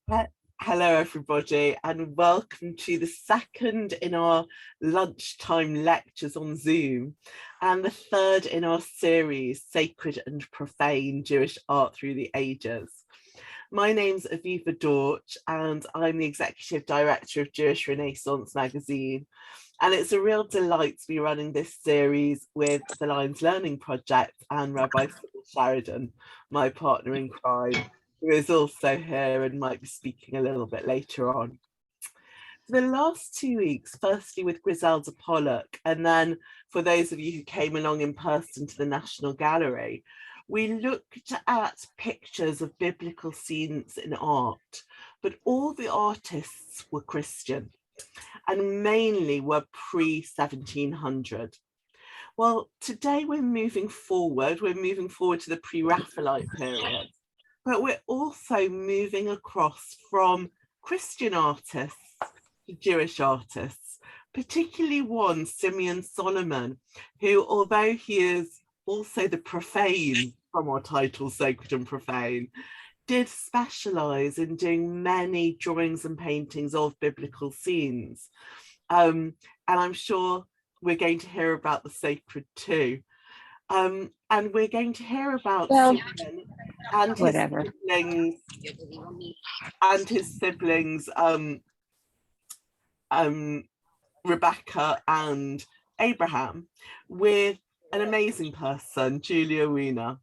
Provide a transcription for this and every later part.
Hello, everybody, and welcome to the second in our lunchtime lectures on Zoom and the third in our series, Sacred and Profane Jewish Art Through the Ages. My name's Aviva Dorch, and I'm the Executive Director of Jewish Renaissance magazine. And it's a real delight to be running this series with the Lyons Learning Project and Rabbi Phil Sheridan, my partner in crime, who is also here and might be speaking a little bit later on. For the last 2 weeks, firstly with Griselda Pollock, and then for those of you who came along in person to the National Gallery, we looked at pictures of biblical scenes in art, but all the artists were Christian and mainly were pre-1700. Well, today we're moving forward to the Pre-Raphaelite period, but we're also moving across from Christian artists to Jewish artists, particularly one, Simeon Solomon, who, although he is also the profane from our title, Sacred and Profane, did specialise in doing many drawings and paintings of biblical scenes. And I'm sure we're going to hear about the sacred too. And we're going to hear about Simeon and his siblings, Rebecca and Abraham, with an amazing person, Julia Weiner.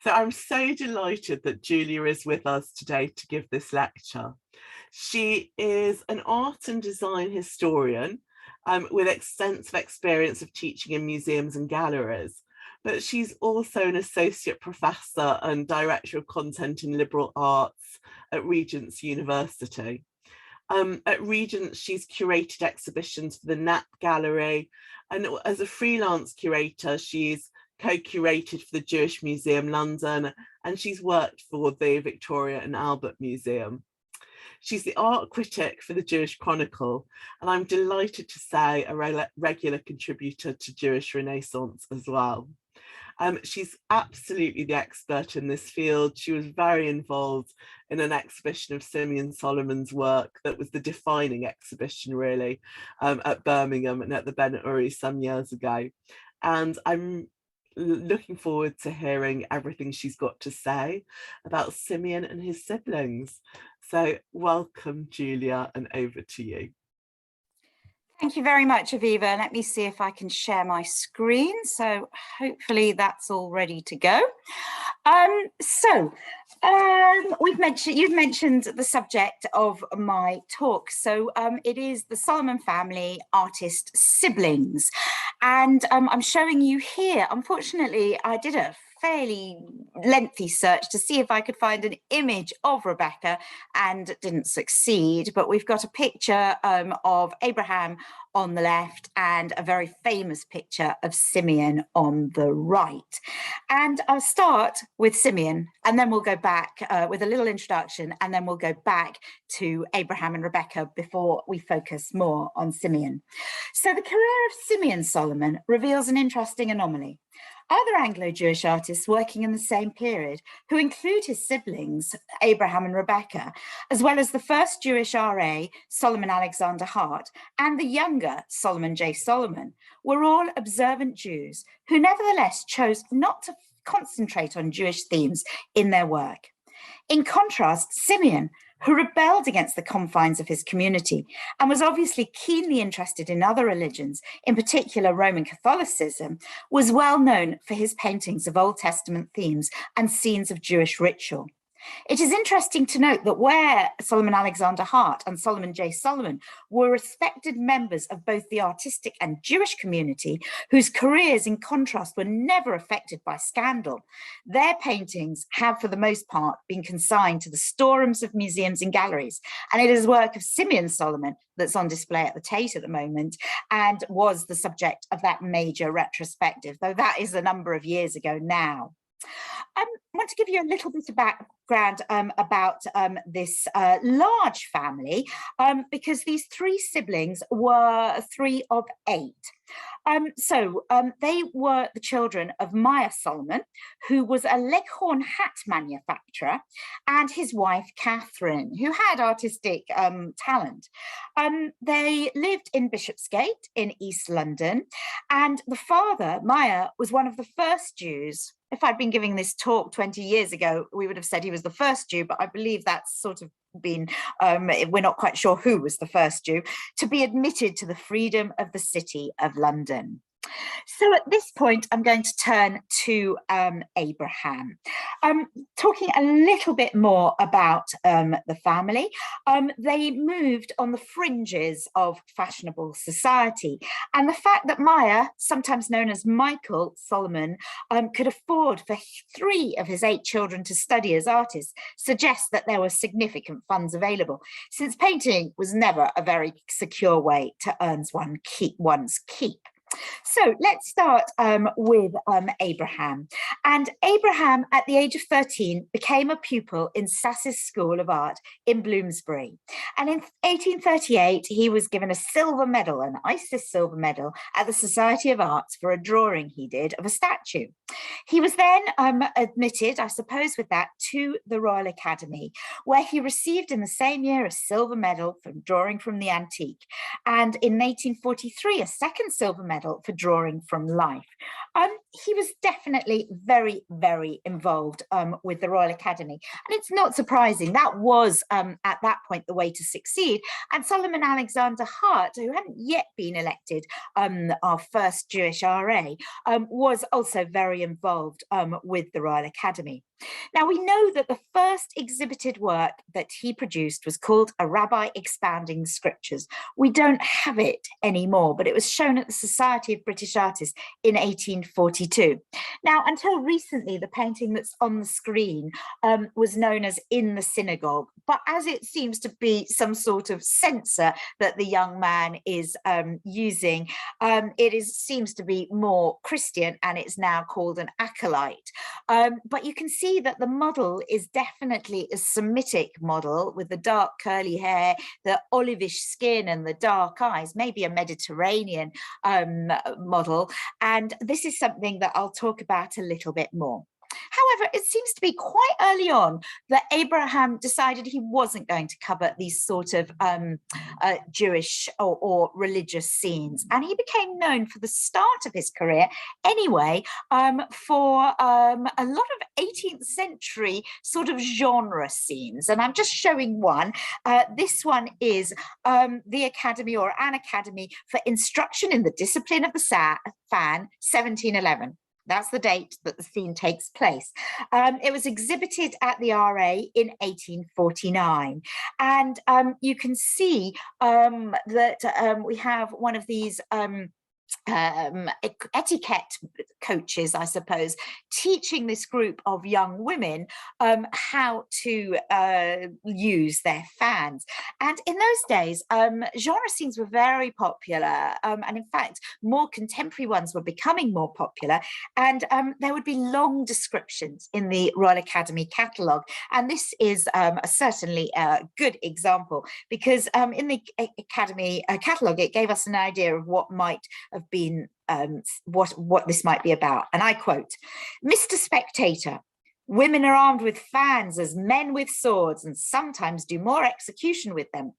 So I'm so delighted that Julia is with us today to give this lecture. She is an art and design historian with extensive experience of teaching in museums and galleries, but she's also an associate professor and director of content in liberal arts at Regent's University. At Regent, she's curated exhibitions for the Nat Gallery, and as a freelance curator, she's co-curated for the Jewish Museum London, and she's worked for the Victoria and Albert Museum. She's the art critic for the Jewish Chronicle, and I'm delighted to say a regular contributor to Jewish Renaissance as well. She's absolutely the expert in this field. She was very involved in an exhibition of Simeon Solomon's work that was the defining exhibition, really, at Birmingham and at the Bennett Uri some years ago. And I'm looking forward to hearing everything she's got to say about Simeon and his siblings. So welcome, Julia, and over to you. Thank you very much, Aviva. Let me see if I can share my screen. So hopefully that's all ready to go. You've mentioned the subject of my talk. So it is the Solomon family artist siblings. And I'm showing you here. Unfortunately, I did a fairly lengthy search to see if I could find an image of Rebecca and didn't succeed, but we've got a picture of Abraham on the left and a very famous picture of Simeon on the right. And I'll start with Simeon and then we'll go back with a little introduction, and then we'll go back to Abraham and Rebecca before we focus more on Simeon. So the career of Simeon Solomon reveals an interesting anomaly. Other Anglo-Jewish artists working in the same period, who include his siblings, Abraham and Rebecca, as well as the first Jewish RA, Solomon Alexander Hart, and the younger Solomon J. Solomon, were all observant Jews who nevertheless chose not to concentrate on Jewish themes in their work. In contrast, Simeon, who rebelled against the confines of his community and was obviously keenly interested in other religions, in particular Roman Catholicism, was well known for his paintings of Old Testament themes and scenes of Jewish ritual. It is interesting to note that where Solomon Alexander Hart and Solomon J. Solomon were respected members of both the artistic and Jewish community, whose careers in contrast were never affected by scandal, their paintings have for the most part been consigned to the storerooms of museums and galleries. And it is work of Simeon Solomon that's on display at the Tate at the moment and was the subject of that major retrospective, though that is a number of years ago now. I want to give you a little bit of background about this large family, because these three siblings were three of eight. They were the children of Meyer Solomon, who was a leghorn hat manufacturer, and his wife, Catherine, who had artistic talent. They lived in Bishopsgate in East London, and the father, Meyer, was one of the first Jews. If I'd been giving this talk 20 years ago, we would have said he was the first Jew, but I believe that's sort of been, we're not quite sure who was the first Jew, to be admitted to the freedom of the City of London. So at this point, I'm going to turn to Abraham. Talking a little bit more about the family, they moved on the fringes of fashionable society. And the fact that Meyer, sometimes known as Michael Solomon, could afford for 3 of his 8 children to study as artists suggests that there were significant funds available, since painting was never a very secure way to earn one's keep. So let's start with Abraham. And Abraham, at the age of 13, became a pupil in Sass's School of Art in Bloomsbury. And in 1838, he was given a silver medal, an Isis silver medal, at the Society of Arts for a drawing he did of a statue. He was then admitted, I suppose with that, to the Royal Academy, where he received in the same year a silver medal for drawing from the antique, and in 1843 a second silver medal for drawing from life. He was definitely very, very involved with the Royal Academy, and it's not surprising. That was at that point the way to succeed. And Solomon Alexander Hart, who hadn't yet been elected our first Jewish RA, was also very involved with the Royal Academy. Now, we know that the first exhibited work that he produced was called A Rabbi Expounding Scriptures. We don't have it anymore, but it was shown at the Society of British Artists in 1842. Now, until recently, the painting that's on the screen was known as In the Synagogue, but as it seems to be some sort of censor that the young man is using, seems to be more Christian, and it's now called an acolyte. But you can see that the model is definitely a Semitic model with the dark curly hair, the olivish skin and the dark eyes, maybe a Mediterranean model. And this is something that I'll talk about a little bit more. However, it seems to be quite early on that Abraham decided he wasn't going to cover these sort of Jewish or religious scenes. And he became known for the start of his career anyway for a lot of 18th century sort of genre scenes. And I'm just showing one. This one is the Academy, or an Academy for Instruction in the Discipline of the Fan, 1711. That's the date that the scene takes place. It was exhibited at the RA in 1849. And you can see that we have one of these etiquette coaches, I suppose, teaching this group of young women how to use their fans. And in those days, genre scenes were very popular, and in fact, more contemporary ones were becoming more popular, and there would be long descriptions in the Royal Academy catalogue. And this is certainly a good example, because in the Academy catalogue, it gave us an idea of what might have been what this might be about. And I quote, "Mr. Spectator, women are armed with fans as men with swords, and sometimes do more execution with them.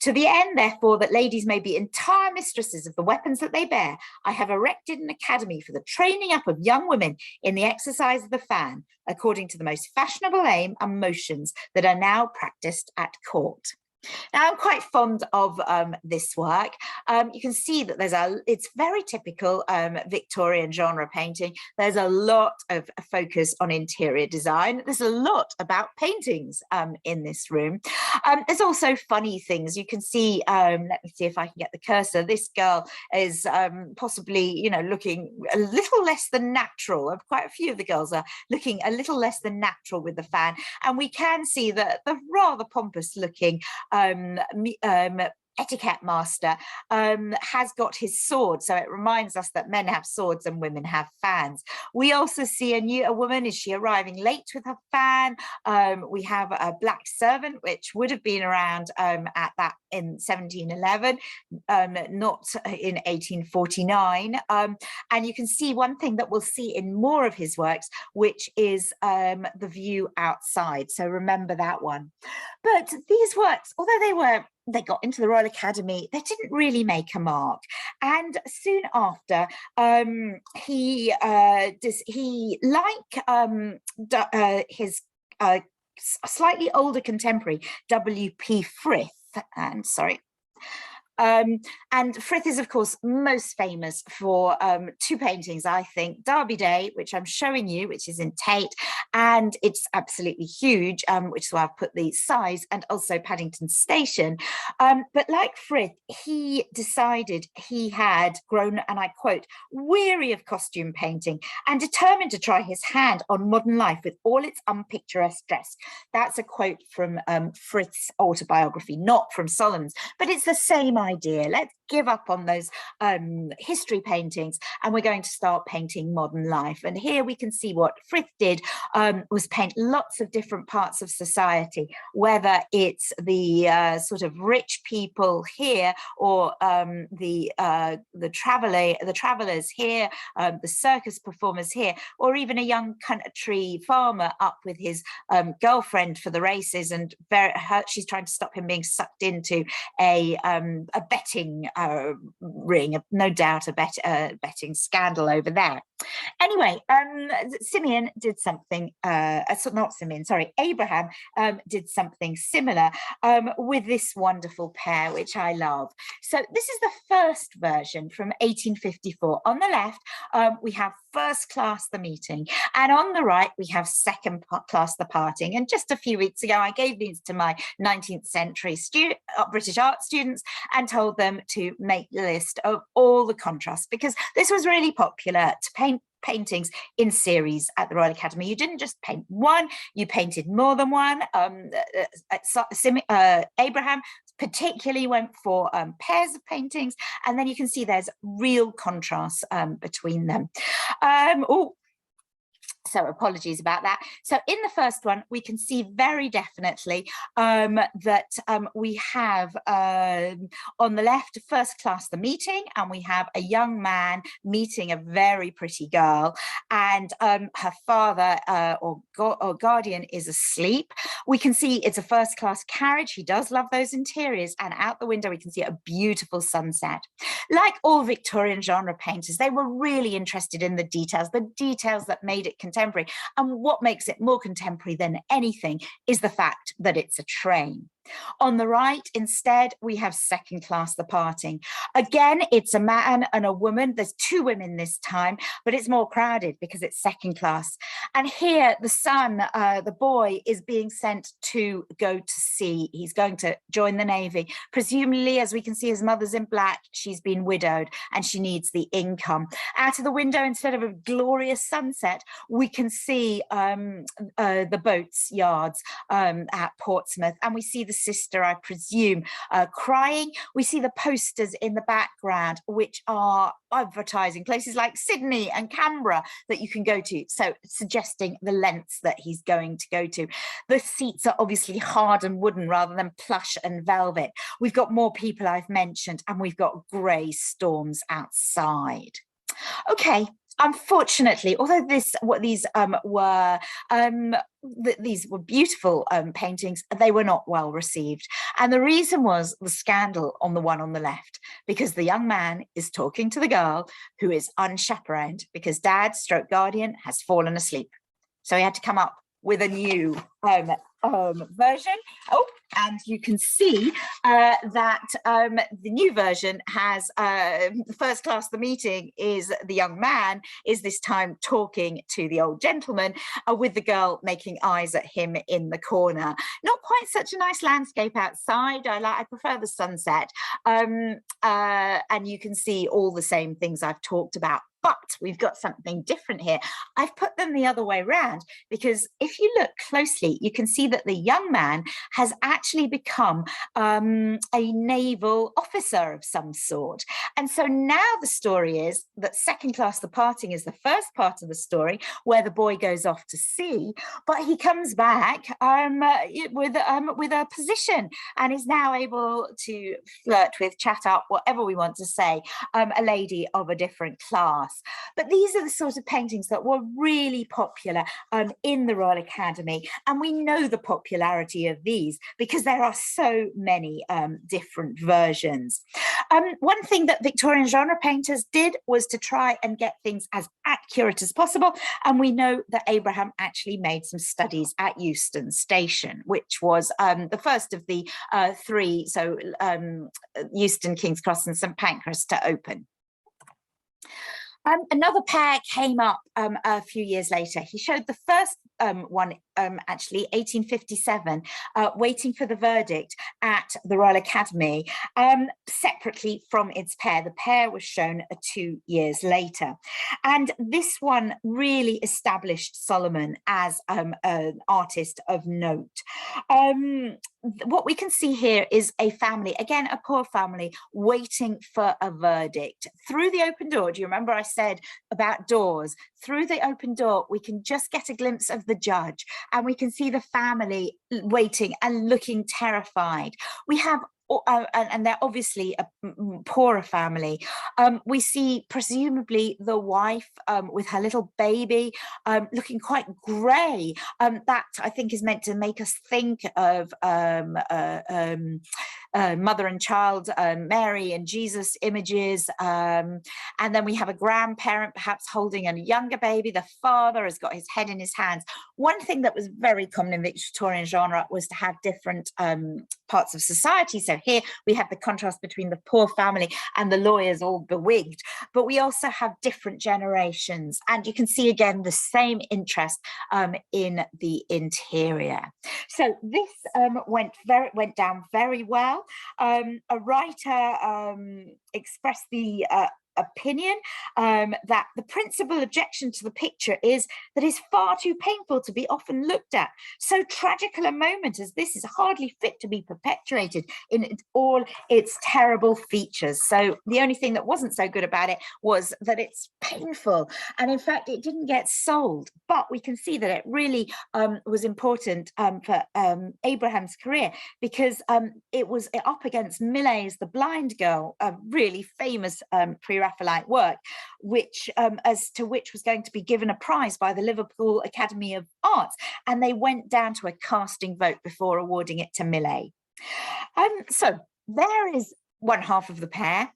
To the end, therefore, that ladies may be entire mistresses of the weapons that they bear, I have erected an academy for the training up of young women in the exercise of the fan, according to the most fashionable aim and motions that are now practiced at court." Now, I'm quite fond of this work. You can see that it's very typical Victorian genre painting. There's a lot of focus on interior design. There's a lot about paintings in this room. There's also funny things. You can see, let me see if I can get the cursor. This girl is possibly, looking a little less than natural. Quite a few of the girls are looking a little less than natural with the fan. And we can see that the rather pompous looking etiquette master, has got his sword. So it reminds us that men have swords and women have fans. We also see a woman. Is she arriving late with her fan? We have a black servant, which would have been around at that in 1711, not in 1849. And you can see one thing that we'll see in more of his works, which is the view outside. So remember that one. But these works, although they got into the Royal Academy, they didn't really make a mark. And soon after, he his slightly older contemporary, W.P. Frith, and sorry. And Frith is, of course, most famous for two paintings, I think. Derby Day, which I'm showing you, which is in Tate, and it's absolutely huge, which is why I've put the size, and also Paddington Station. But like Frith, he decided he had grown, and I quote, weary of costume painting and determined to try his hand on modern life with all its unpicturesque dress. That's a quote from Frith's autobiography, not from Solomon's, but it's the same idea. Let's give up on those history paintings, and we're going to start painting modern life. And here we can see what Frith did was paint lots of different parts of society, whether it's the sort of rich people here, or the travelers here, the circus performers here, or even a young country farmer up with his girlfriend for the races, and she's trying to stop him being sucked into a betting ring, no doubt a betting scandal over there. Anyway, Simeon did something, not Simeon, sorry, Abraham did something similar with this wonderful pair, which I love. So this is the first version from 1854. On the left, we have First Class the Meeting, and on the right, we have Second Class the Parting. And just a few weeks ago, I gave these to my 19th century British art students and told them to make the list of all the contrasts, because this was really popular to paint paintings in series at the Royal Academy. You didn't just paint one, you painted more than one. Abraham particularly went for pairs of paintings, and then you can see there's real contrasts between them. So apologies about that. So in the first one, we can see very definitely that we have on the left, First Class the Meeting, and we have a young man meeting a very pretty girl, and her father or guardian is asleep. We can see it's a first class carriage. He does love those interiors, and out the window we can see a beautiful sunset. Like all Victorian genre painters, they were really interested in the details that made it contemporary. And what makes it more contemporary than anything is the fact that it's a train. On the right, instead, we have Second Class the Parting. Again, it's a man and a woman. There's two women this time, but it's more crowded because it's second class. And here, the son, the boy, is being sent to go to sea. He's going to join the Navy. Presumably, as we can see, his mother's in black. She's been widowed and she needs the income. Out of the window, instead of a glorious sunset, we can see the boats' yards at Portsmouth, and we see the sister, I presume, crying. We see the posters in the background, which are advertising places like Sydney and Canberra that you can go to, so suggesting the lengths that he's going to go to. The seats are obviously hard and wooden rather than plush and velvet. We've got more people I've mentioned, and we've got grey storms outside. Okay. Unfortunately, although these were beautiful paintings, they were not well received. And the reason was the scandal on the one on the left, because the young man is talking to the girl who is unchaperoned because dad stroke guardian has fallen asleep. So he had to come up with a new version. Oh, and you can see that the new version has First Class the Meeting is the young man is this time talking to the old gentleman with the girl making eyes at him in the corner. Not quite such a nice landscape outside. I prefer the sunset, and you can see all the same things I've talked about. But we've got something different here. I've put them the other way around because if you look closely, you can see that the young man has actually become a naval officer of some sort. And so now the story is that second class the parting is the first part of the story where the boy goes off to sea, but he comes back with a position and is now able to flirt with, chat up, whatever we want to say, a lady of a different class. But these are the sort of paintings that were really popular in the Royal Academy, and we know the popularity of these because there are so many different versions. One thing that Victorian genre painters did was to try and get things as accurate as possible, and we know that Abraham actually made some studies at Euston Station, which was the first of the three, so Euston, King's Cross and St Pancras, to open. Another pair came up a few years later. He showed the first one, actually, 1857, Waiting for the Verdict at the Royal Academy, separately from its pair. The pair was shown 2 years later. And this one really established Solomon as an artist of note. What we can see here is a family, again, a poor family, waiting for a verdict. Through the open door, do you remember I said about doors? Through the open door, we can just get a glimpse of the judge, and we can see the family waiting and looking terrified. We have and they're obviously a poorer family. We see presumably the wife with her little baby looking quite grey. That I think is meant to make us think of mother and child, Mary and Jesus images. And then we have a grandparent perhaps holding a younger baby. The father has got his head in his hands. One thing that was very common in Victorian genre was to have different parts of society. So here we have the contrast between the poor family and the lawyers all bewigged, but we also have different generations, and you can see again the same interest in the interior. So this went down very well. A writer expressed the opinion that the principal objection to the picture is that it's far too painful to be often looked at. So tragical a moment as this is hardly fit to be perpetuated in all its terrible features. So the only thing that wasn't so good about it was that it's painful, and in fact it didn't get sold. But we can see that it really was important for Abraham's career, because it was up against Millais' The Blind Girl, a really famous Pre-Raphaelite work, which as to which was going to be given a prize by the Liverpool Academy of Arts, and they went down to a casting vote before awarding it to Millais. So there is one half of the pair.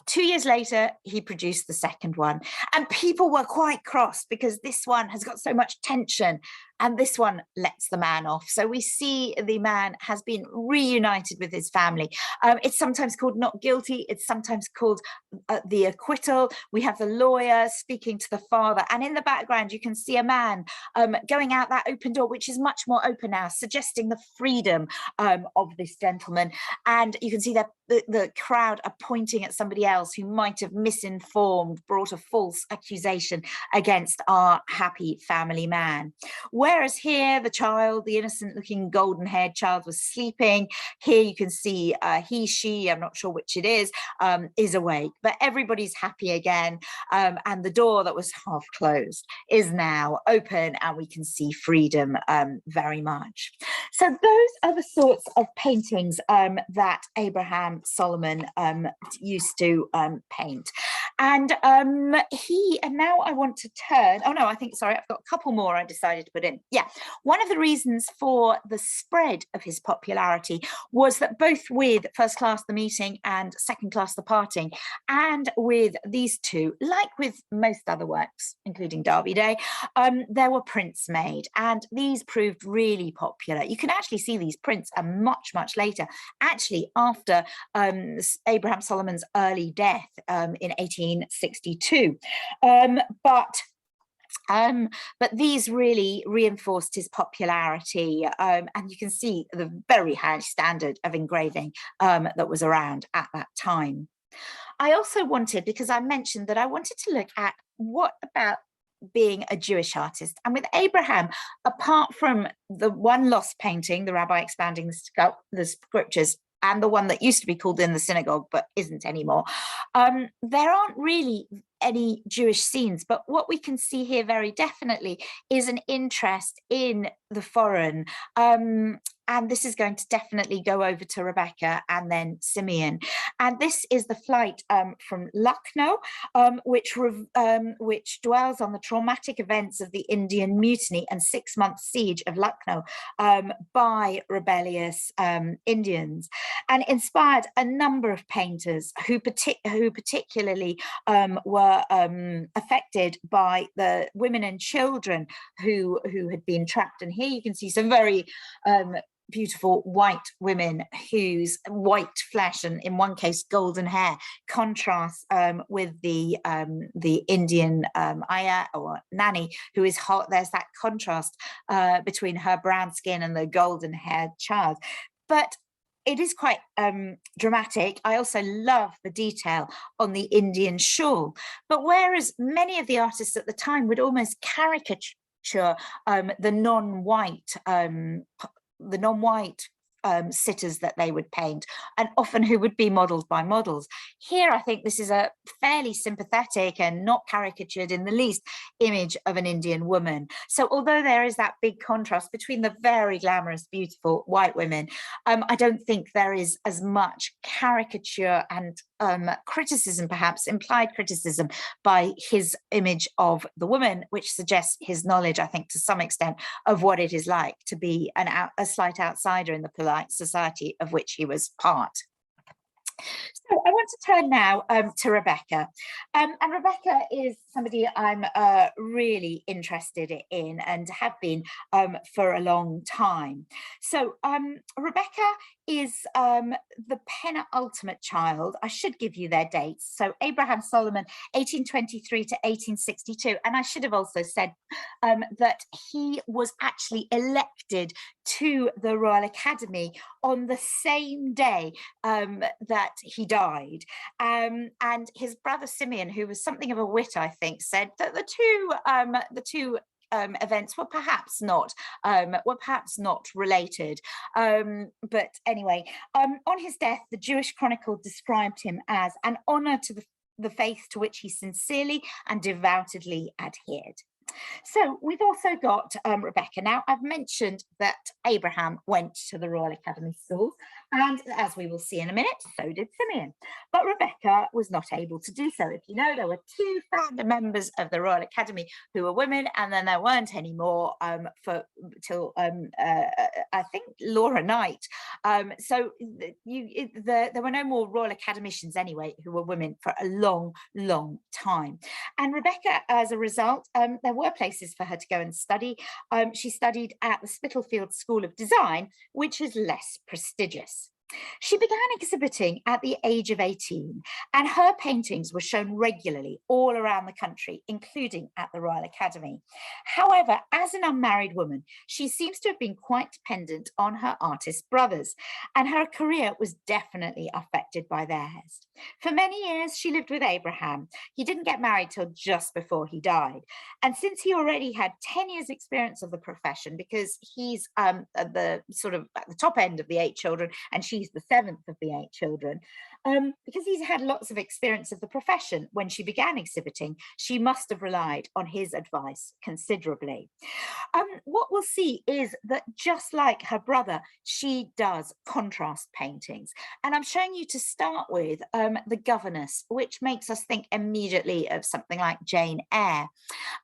2 years later, he produced the second one, and people were quite cross because this one has got so much tension and this one lets the man off. So we see the man has been reunited with his family. It's sometimes called not guilty. It's sometimes called the acquittal. We have the lawyer speaking to the father, and in the background, you can see a man going out that open door, which is much more open now, suggesting the freedom of this gentleman. And you can see that the crowd are pointing at somebody else who might have misinformed, brought a false accusation against our happy family man. Whereas here, the child, the innocent looking golden haired child, was sleeping. Here you can see he, she, I'm not sure which it is awake, but everybody's happy again. And the door that was half closed is now open, and we can see freedom very much. So those are the sorts of paintings that Abraham Solomon used to paint. And now I want to turn, oh no, I think, sorry, I've got a couple more I decided to put in. Yeah, one of the reasons for the spread of his popularity was that both with First Class The Meeting and Second Class The Parting, and with these two, like with most other works, including Derby Day, there were prints made, and these proved really popular. You can actually see these prints are much, much later, actually after Abraham Solomon's early death in 1862. But these really reinforced his popularity, and you can see the very high standard of engraving that was around at that time. I also wanted, because I mentioned that I wanted to look at what about being a Jewish artist. And with Abraham, apart from the one lost painting, the rabbi expounding the scriptures, and the one that used to be called In the Synagogue but isn't anymore, there aren't really any Jewish scenes. But what we can see here very definitely is an interest in the foreign. And this is going to definitely go over to Rebecca and then Simeon. And this is the flight from Lucknow, which dwells on the traumatic events of the Indian Mutiny and 6-month siege of Lucknow by rebellious Indians, and inspired a number of painters who particularly were affected by the women and children who had been trapped. And here you can see some very beautiful white women whose white flesh and in one case golden hair contrasts with the Indian Aya or nanny who is hot. There's that contrast between her brown skin and the golden haired child. But it is quite dramatic. I also love the detail on the Indian shawl. But whereas many of the artists at the time would almost caricature the non-white sitters that they would paint, and often who would be modelled by models. Here, I think this is a fairly sympathetic and not caricatured in the least image of an Indian woman. So although there is that big contrast between the very glamorous, beautiful white women, I don't think there is as much caricature and criticism, perhaps implied criticism, by his image of the woman, which suggests his knowledge, I think, to some extent, of what it is like to be a slight outsider in the polite society of which he was part. So I want to turn now to Rebecca. And Rebecca is somebody I'm really interested in and have been for a long time. So Rebecca is the penultimate child. I should give you their dates. So Abraham Solomon, 1823 to 1862. And I should have also said that he was actually elected to the Royal Academy on the same day that he died. And his brother Simeon, who was something of a wit, I think, said that the two events were perhaps not related. But anyway, on his death, the Jewish Chronicle described him as an honor to the faith to which he sincerely and devoutly adhered. So we've also got Rebecca. Now, I've mentioned that Abraham went to the Royal Academy schools, and as we will see in a minute, so did Simeon. But Rebecca was not able to do so. If you know, there were 2 founder members of the Royal Academy who were women, and then there weren't any more till I think Laura Knight. So there were no more Royal Academicians anyway who were women for a long, long time. And Rebecca, as a result, there were places for her to go and study. She studied at the Spitalfield School of Design, which is less prestigious. She began exhibiting at the age of 18, and her paintings were shown regularly all around the country, including at the Royal Academy. However, as an unmarried woman, she seems to have been quite dependent on her artist brothers, and her career was definitely affected by theirs. For many years, she lived with Abraham. He didn't get married till just before he died. And since he already had 10 years experience of the profession, because he's at the top end of the 8 children, and she's the 7th of the 8 children, because he's had lots of experience of the profession when she began exhibiting, she must have relied on his advice considerably. What we'll see is that just like her brother, she does contrast paintings. And I'm showing you to start with The Governess, which makes us think immediately of something like Jane Eyre.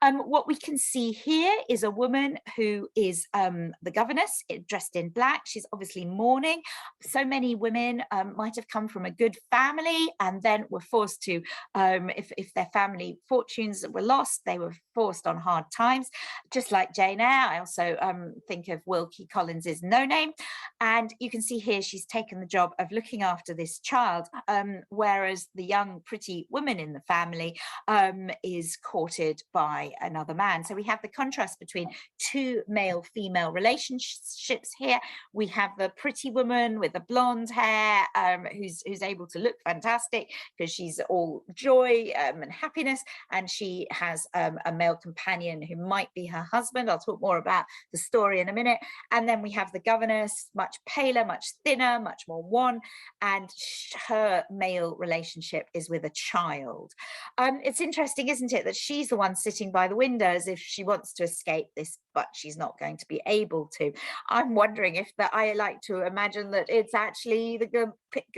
What we can see here is a woman who is the governess, dressed in black. She's obviously mourning. So many women might have come from a good family and then were forced to, if their family fortunes were lost, they were forced on hard times, just like Jane Eyre. I also think of Wilkie Collins's No Name. And you can see here she's taken the job of looking after this child, whereas the young pretty woman in the family is courted by another man. So we have the contrast between two male-female relationships here. We have the pretty woman with the blonde hair, who's able to look fantastic because she's all joy and happiness, and she has a male companion who might be her husband. I'll talk more about the story in a minute. And then we have the governess, much paler, much thinner, much more wan, and her male relationship is with a child. It's interesting, isn't it, that she's the one sitting by the window as if she wants to escape this, but she's not going to be able to. I'm wondering if I like to imagine that it's actually the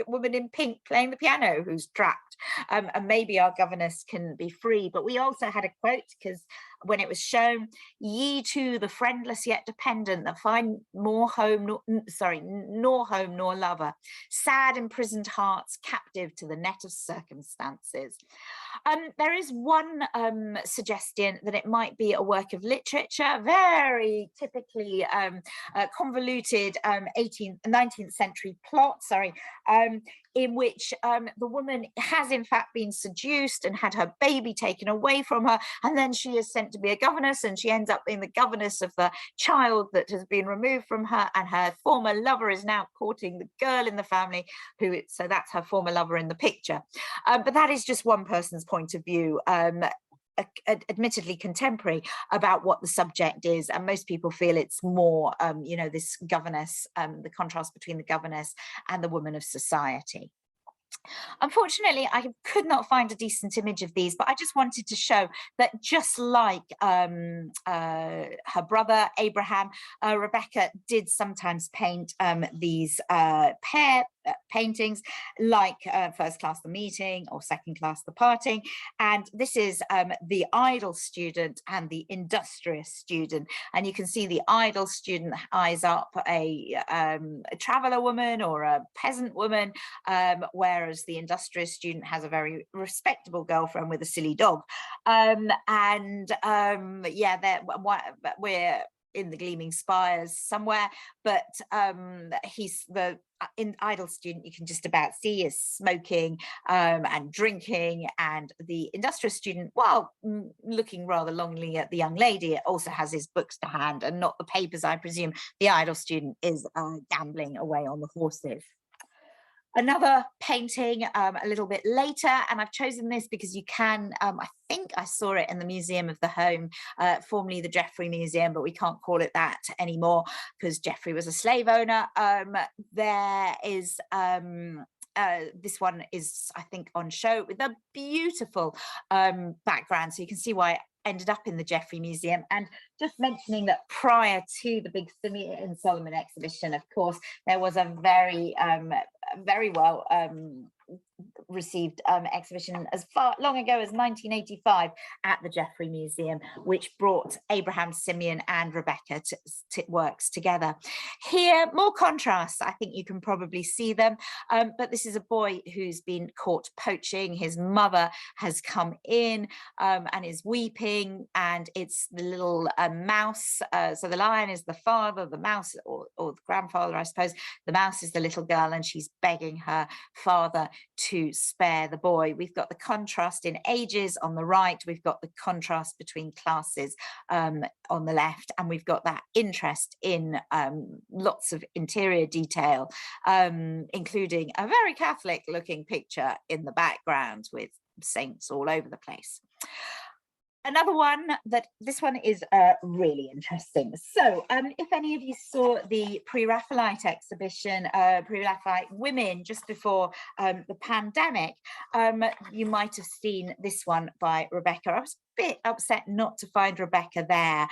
woman in pink playing the piano who's trapped, and maybe our governess can be free. But we also had a quote, because when it was shown, "Ye too, the friendless yet dependent, that find nor home nor lover, sad imprisoned hearts, captive to the net of circumstances." There is one suggestion that it might be a work of literature, very typically convoluted 19th century plot, in which the woman has in fact been seduced and had her baby taken away from her, and then she is sent to be a governess, and she ends up being the governess of the child that has been removed from her, and her former lover is now courting the girl in the family, so that's her former lover in the picture. But that is just one person's point of view, admittedly contemporary, about what the subject is, and most people feel it's more this governess, the contrast between the governess and the woman of society. Unfortunately, I could not find a decent image of these, but I just wanted to show that just like her brother Abraham, Rebecca did sometimes paint these pair paintings, like First Class the Meeting or Second Class the Parting. And this is the idle student and the industrious student. And you can see the idle student eyes up a traveller woman or a peasant woman, whereas the industrious student has a very respectable girlfriend with a silly dog. We're in the Gleaming Spires somewhere, but he's the idle student, you can just about see, is smoking and drinking, and the industrious student, while looking rather longingly at the young lady, also has his books to hand and not the papers, I presume. The idle student is gambling away on the horses. Another painting a little bit later, and I've chosen this because you can, I think I saw it in the Museum of the Home, formerly the Jeffrey Museum, but we can't call it that anymore because Jeffrey was a slave owner. There is this one is, I think, on show with a beautiful background, so you can see why it ended up in the Jeffrey Museum. And just mentioning that prior to the big Simeon and Solomon exhibition, of course, there was a very well received exhibition as long ago as 1985 at the Jeffrey Museum, which brought Abraham, Simeon and Rebecca works together. Here, more contrasts. I think you can probably see them, but this is a boy who's been caught poaching. His mother has come in and is weeping, and it's the little mouse. So the lion is the father, the mouse, or the grandfather, I suppose. The mouse is the little girl, and she's begging her father to spare the boy. We've got the contrast in ages on the right, we've got the contrast between classes on the left, and we've got that interest in lots of interior detail, including a very Catholic looking picture in the background with saints all over the place. Another one, this one is really interesting. So if any of you saw the Pre-Raphaelite exhibition, Pre-Raphaelite Women, just before the pandemic, you might have seen this one by Rebecca. I was a bit upset not to find Rebecca there,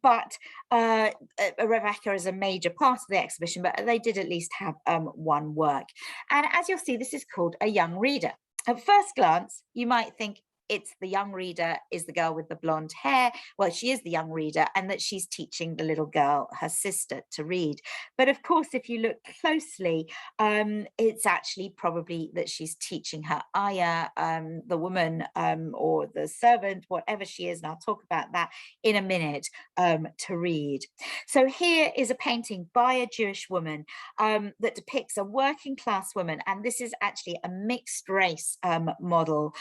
but Rebecca is a major part of the exhibition, but they did at least have one work. And as you'll see, this is called A Young Reader. At first glance, you might think, it's the young reader is the girl with the blonde hair. Well, she is the young reader, and that she's teaching the little girl, her sister, to read. But of course, if you look closely, it's actually probably that she's teaching her ayah, the woman or the servant, whatever she is, and I'll talk about that in a minute, to read. So here is a painting by a Jewish woman that depicts a working class woman, and this is actually a mixed race model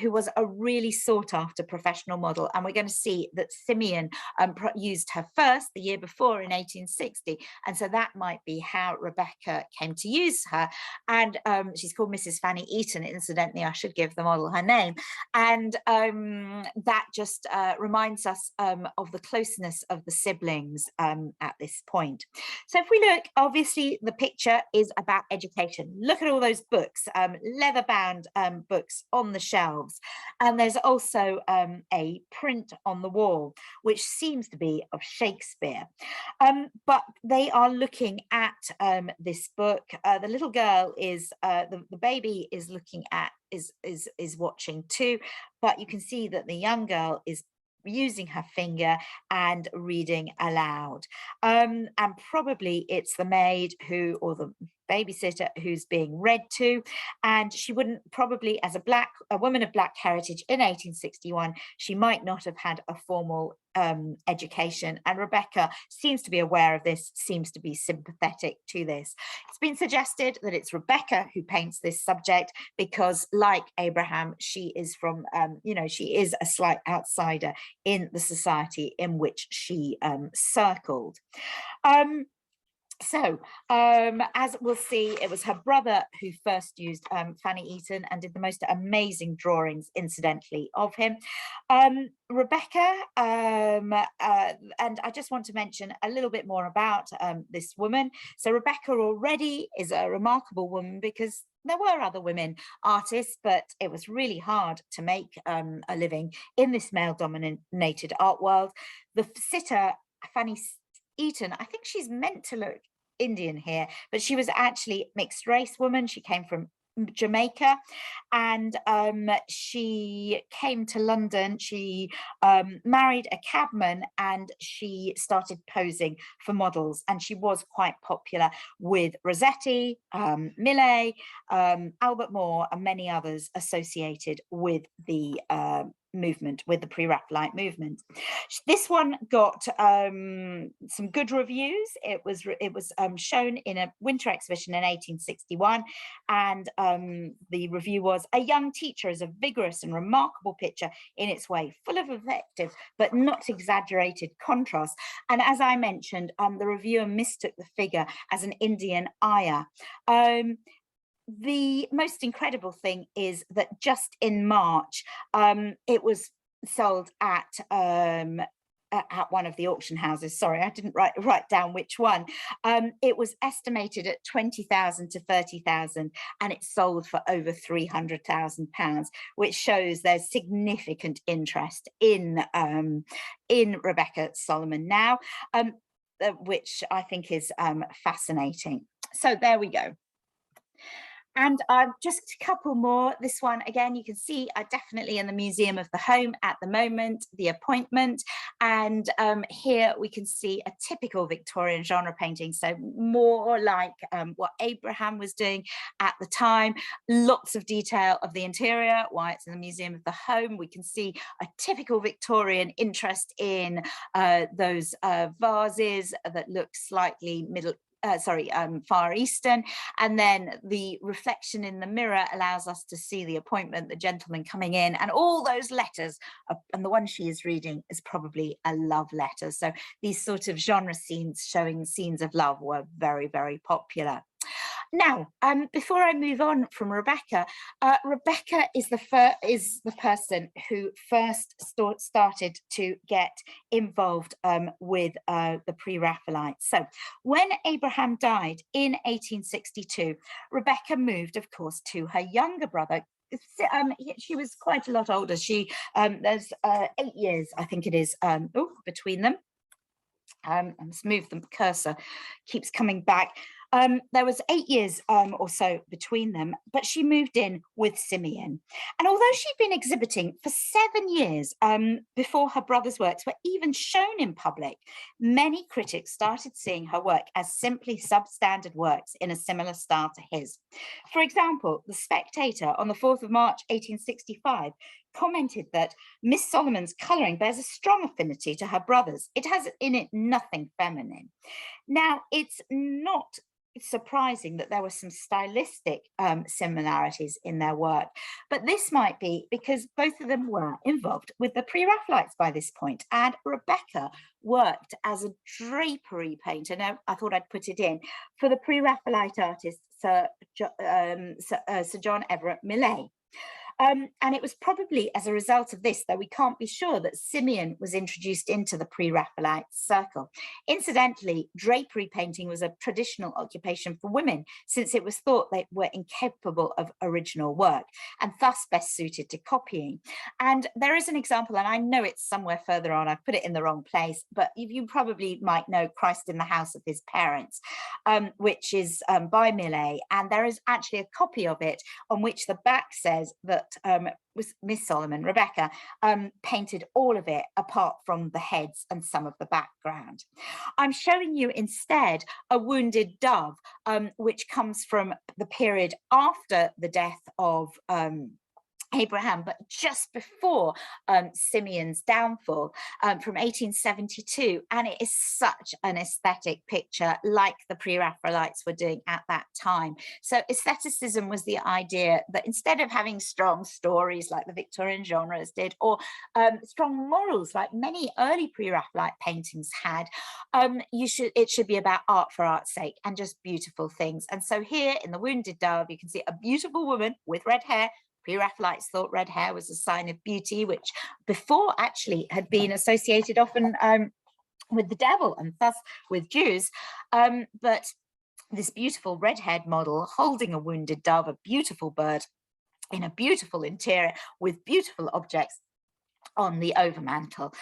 who was a really sought after professional model, and we're going to see that Simeon used her first the year before in 1860, and so that might be how Rebecca came to use her. And she's called Mrs. Fanny Eaton. Incidentally, I should give the model her name, and that just reminds us of the closeness of the siblings at this point. So if we look, obviously the picture is about education. Look at all those books, leather-bound books on the shelves, and there's also a print on the wall which seems to be of Shakespeare, but they are looking at this book. The little girl is the baby is looking at is watching too, but you can see that the young girl is using her finger and reading aloud, and probably it's the maid who, or the babysitter, who's being read to, and she wouldn't probably, as a woman of black heritage in 1861, she might not have had a formal education, and Rebecca seems to be aware of this, seems to be sympathetic to this. It's been suggested that it's Rebecca who paints this subject because, like Abraham, she is from she is a slight outsider in the society in which she circled. So as we'll see, it was her brother who first used Fanny Eaton and did the most amazing drawings, incidentally, of him. Rebecca, and I just want to mention a little bit more about this woman. So Rebecca already is a remarkable woman because there were other women artists, but it was really hard to make a living in this male-dominated art world. The sitter, Fanny Eaton, I think she's meant to look Indian here, but she was actually mixed race woman. She came from Jamaica, and she came to London. She married a cabman, and she started posing for models, and she was quite popular with Rossetti, Millais, Albert Moore, and many others associated with the movement, with the Pre-Raphaelite movement. This one got some good reviews. It was shown in a winter exhibition in 1861, and the review was, "A young teacher is a vigorous and remarkable picture in its way, full of effective but not exaggerated contrast." And as I mentioned, the reviewer mistook the figure as an Indian ayah. The most incredible thing is that just in March, it was sold at one of the auction houses. Sorry, I didn't write down which one. It was estimated at 20,000 to 30,000, and it sold for over £300,000, which shows there's significant interest in Rebecca Solomon now, which I think is fascinating. So there we go. And just a couple more. This one, again, you can see definitely in the Museum of the Home at the moment, The Appointment. And here we can see a typical Victorian genre painting. So more like what Abraham was doing at the time. Lots of detail of the interior, why it's in the Museum of the Home. We can see a typical Victorian interest in those vases that look slightly Far Eastern, and then the reflection in the mirror allows us to see the appointment, the gentleman coming in, and all those letters, and the one she is reading is probably a love letter. So these sort of genre scenes showing scenes of love were very, very popular. Now, before I move on from Rebecca, Rebecca is the person who first started to get involved with the Pre-Raphaelites. So when Abraham died in 1862, Rebecca moved, of course, to her younger brother. She was quite a lot older. There's 8 years, I think it is, between them. I must move the cursor, keeps coming back. There was 8 years or so between them, but she moved in with Simeon. And although she'd been exhibiting for 7 years before her brother's works were even shown in public, many critics started seeing her work as simply substandard works in a similar style to his. For example, The Spectator on the 4th of March 1865 commented that Miss Solomon's colouring bears a strong affinity to her brother's. It has in it nothing feminine. Now, it's not surprising that there were some stylistic similarities in their work, but this might be because both of them were involved with the Pre-Raphaelites by this point, and Rebecca worked as a drapery painter. Now, I thought I'd put it in for the Pre-Raphaelite artist Sir John Everett Millais. And it was probably as a result of this, though we can't be sure, that Simeon was introduced into the Pre-Raphaelite circle. Incidentally, drapery painting was a traditional occupation for women, since it was thought they were incapable of original work and thus best suited to copying. And there is an example, and I know it's somewhere further on, I've put it in the wrong place, but you probably might know Christ in the House of His Parents, which is by Millais. And there is actually a copy of it on which the back says that was Miss Solomon, Rebecca, painted all of it apart from the heads and some of the background. I'm showing you instead a wounded dove, which comes from the period after the death of Abraham, but just before Simeon's downfall from 1872. And it is such an aesthetic picture, like the Pre-Raphaelites were doing at that time. So aestheticism was the idea that instead of having strong stories like the Victorian genres did, or strong morals like many early Pre-Raphaelite paintings had, it should be about art for art's sake and just beautiful things. And so here in the Wounded Dove, you can see a beautiful woman with red hair. Pre-Raphaelites thought red hair was a sign of beauty, which before actually had been associated often with the devil and thus with Jews. But this beautiful red-haired model holding a wounded dove, a beautiful bird in a beautiful interior with beautiful objects on the overmantel,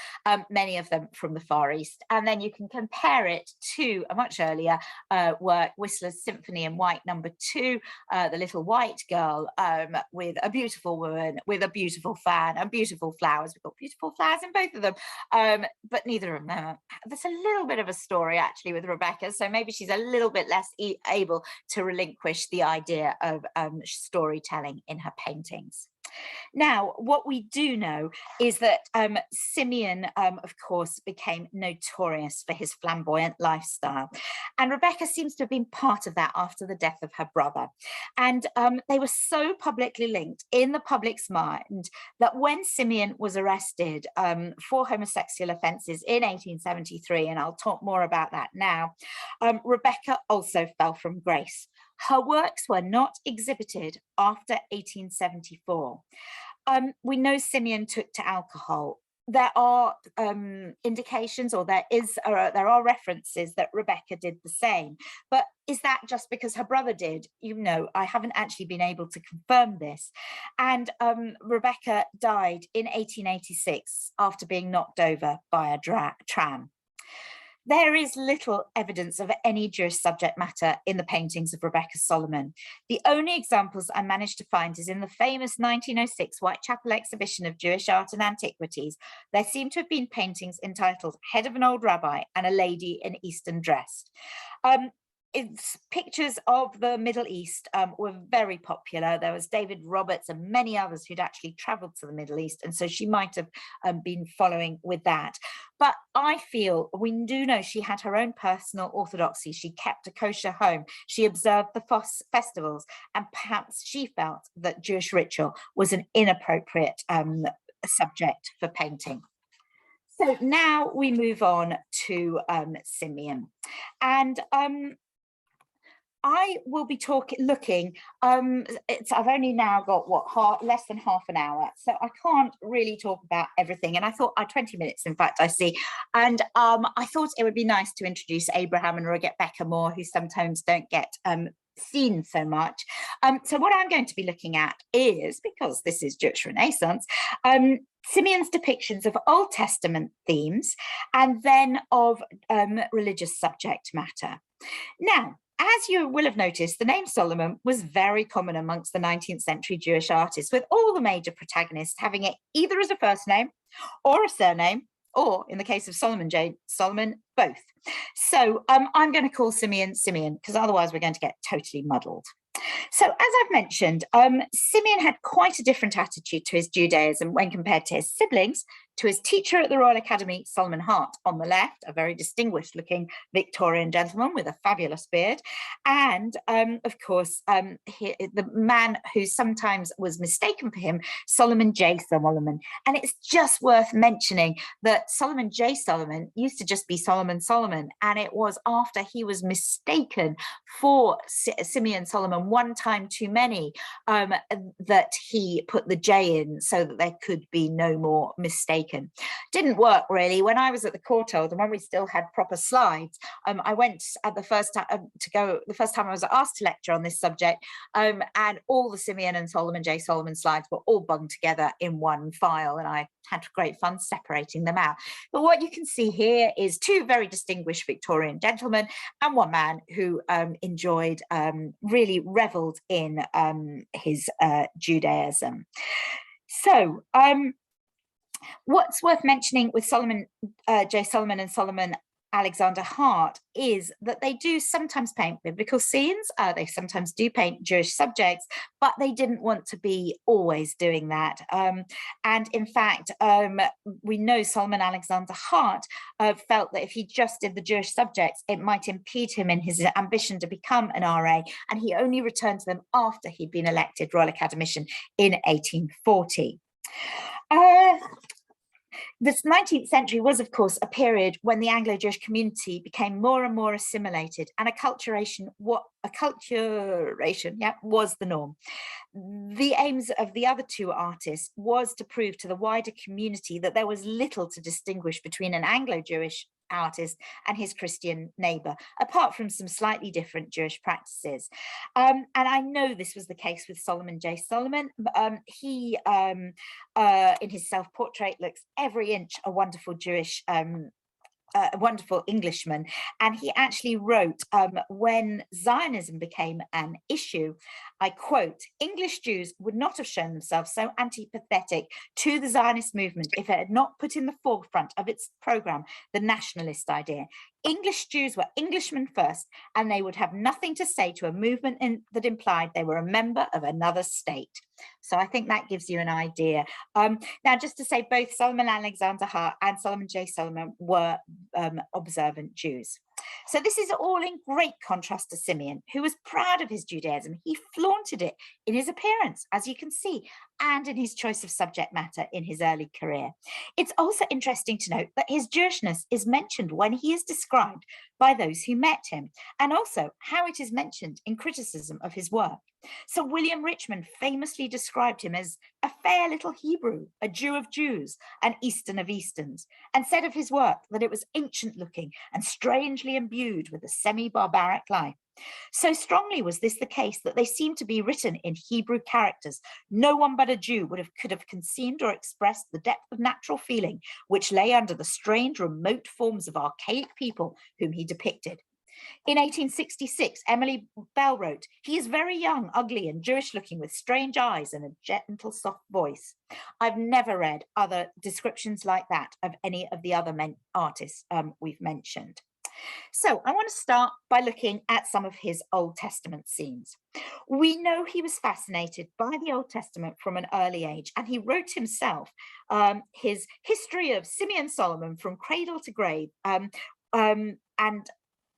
many of them from the Far East. And then you can compare it to a much earlier work, Whistler's Symphony in White No. 2, the little white girl with a beautiful woman with a beautiful fan and beautiful flowers. We've got beautiful flowers in both of them, but neither of them. There's a little bit of a story actually with Rebecca, so maybe she's a little bit less able to relinquish the idea of storytelling in her paintings. Now, what we do know is that Simeon, of course, became notorious for his flamboyant lifestyle. And Rebecca seems to have been part of that after the death of her brother. And they were so publicly linked in the public's mind that when Simeon was arrested for homosexual offences in 1873, and I'll talk more about that now, Rebecca also fell from grace. Her works were not exhibited after 1874. We know Simeon took to alcohol. There are indications, or there are references that Rebecca did the same. But is that just because her brother did? You know, I haven't actually been able to confirm this. And Rebecca died in 1886 after being knocked over by a tram. There is little evidence of any Jewish subject matter in the paintings of Rebecca Solomon. The only examples I managed to find is in the famous 1906 Whitechapel exhibition of Jewish art and antiquities. There seem to have been paintings entitled Head of an Old Rabbi and a Lady in Eastern Dress. Pictures of the Middle East were very popular. There was David Roberts and many others who'd actually traveled to the Middle East, and so she might have been following with that. But I feel we do know she had her own personal orthodoxy. She kept a kosher home. She observed the festivals, and perhaps she felt that Jewish ritual was an inappropriate subject for painting. So now we move on to Simeon, and I will be looking, I've only now got less than half an hour, so I can't really talk about everything. And I thought, 20 minutes, in fact, I see. And I thought it would be nice to introduce Abraham and Rebecca more, who sometimes don't get seen so much. So what I'm going to be looking at is, because this is Jewish Renaissance, Simeon's depictions of Old Testament themes and then of religious subject matter. Now, as you will have noticed, the name Solomon was very common amongst the 19th century Jewish artists, with all the major protagonists having it either as a first name or a surname, or in the case of Solomon J. Solomon, both. So I'm going to call Simeon Simeon, because otherwise we're going to get totally muddled. So as I've mentioned, Simeon had quite a different attitude to his Judaism when compared to his siblings, to his teacher at the Royal Academy, Solomon Hart, on the left, a very distinguished looking Victorian gentleman with a fabulous beard. And of course, the man who sometimes was mistaken for him, Solomon J. Solomon. And it's just worth mentioning that Solomon J. Solomon used to just be Solomon Solomon. And it was after he was mistaken for Simeon Solomon one time too many that he put the J in so that there could be no more mistake. Didn't work really. When I was at the Courtauld and when we still had proper slides, I went at the first time the first time I was asked to lecture on this subject, and all the Simeon and Solomon J. Solomon slides were all bunged together in one file, and I had great fun separating them out. But what you can see here is two very distinguished Victorian gentlemen and one man who enjoyed, really reveled in his Judaism. So what's worth mentioning with Solomon J. Solomon and Solomon Alexander Hart is that they do sometimes paint biblical scenes, they sometimes do paint Jewish subjects, but they didn't want to be always doing that. And in fact, we know Solomon Alexander Hart felt that if he just did the Jewish subjects, it might impede him in his ambition to become an RA, and he only returned to them after he'd been elected Royal Academician in 1840. This 19th century was, of course, a period when the Anglo-Jewish community became more and more assimilated, and acculturation was the norm. The aims of the other two artists was to prove to the wider community that there was little to distinguish between an Anglo-Jewish artist and his Christian neighbor, apart from some slightly different Jewish practices. And I know this was the case with Solomon J. Solomon. He, in his self-portrait, looks every inch a wonderful Jewish a wonderful Englishman, and he actually wrote, when Zionism became an issue, I quote, "English Jews would not have shown themselves so antipathetic to the Zionist movement if it had not put in the forefront of its program the nationalist idea. English Jews were Englishmen first, and they would have nothing to say to a movement that implied they were a member of another state." So I think that gives you an idea. Now, just to say, both Solomon Alexander Hart and Solomon J. Solomon were observant Jews. So this is all in great contrast to Simeon, who was proud of his Judaism. He flaunted it in his appearance, as you can see, and in his choice of subject matter in his early career. It's also interesting to note that his Jewishness is mentioned when he is described by those who met him, and also how it is mentioned in criticism of his work. So William Richmond famously described him as a fair little Hebrew, a Jew of Jews, an Eastern of Easterns, and said of his work that it was ancient looking and strangely imbued with a semi-barbaric life. So strongly was this the case that they seemed to be written in Hebrew characters. No one but a Jew could have conceived or expressed the depth of natural feeling which lay under the strange, remote forms of archaic people whom he depicted. In 1866, Emily Bell wrote, "He is very young, ugly and Jewish looking, with strange eyes and a gentle, soft voice." I've never read other descriptions like that of any of the other artists we've mentioned. So I want to start by looking at some of his Old Testament scenes. We know he was fascinated by the Old Testament from an early age, and he wrote himself his History of Simeon Solomon from Cradle to Grave, and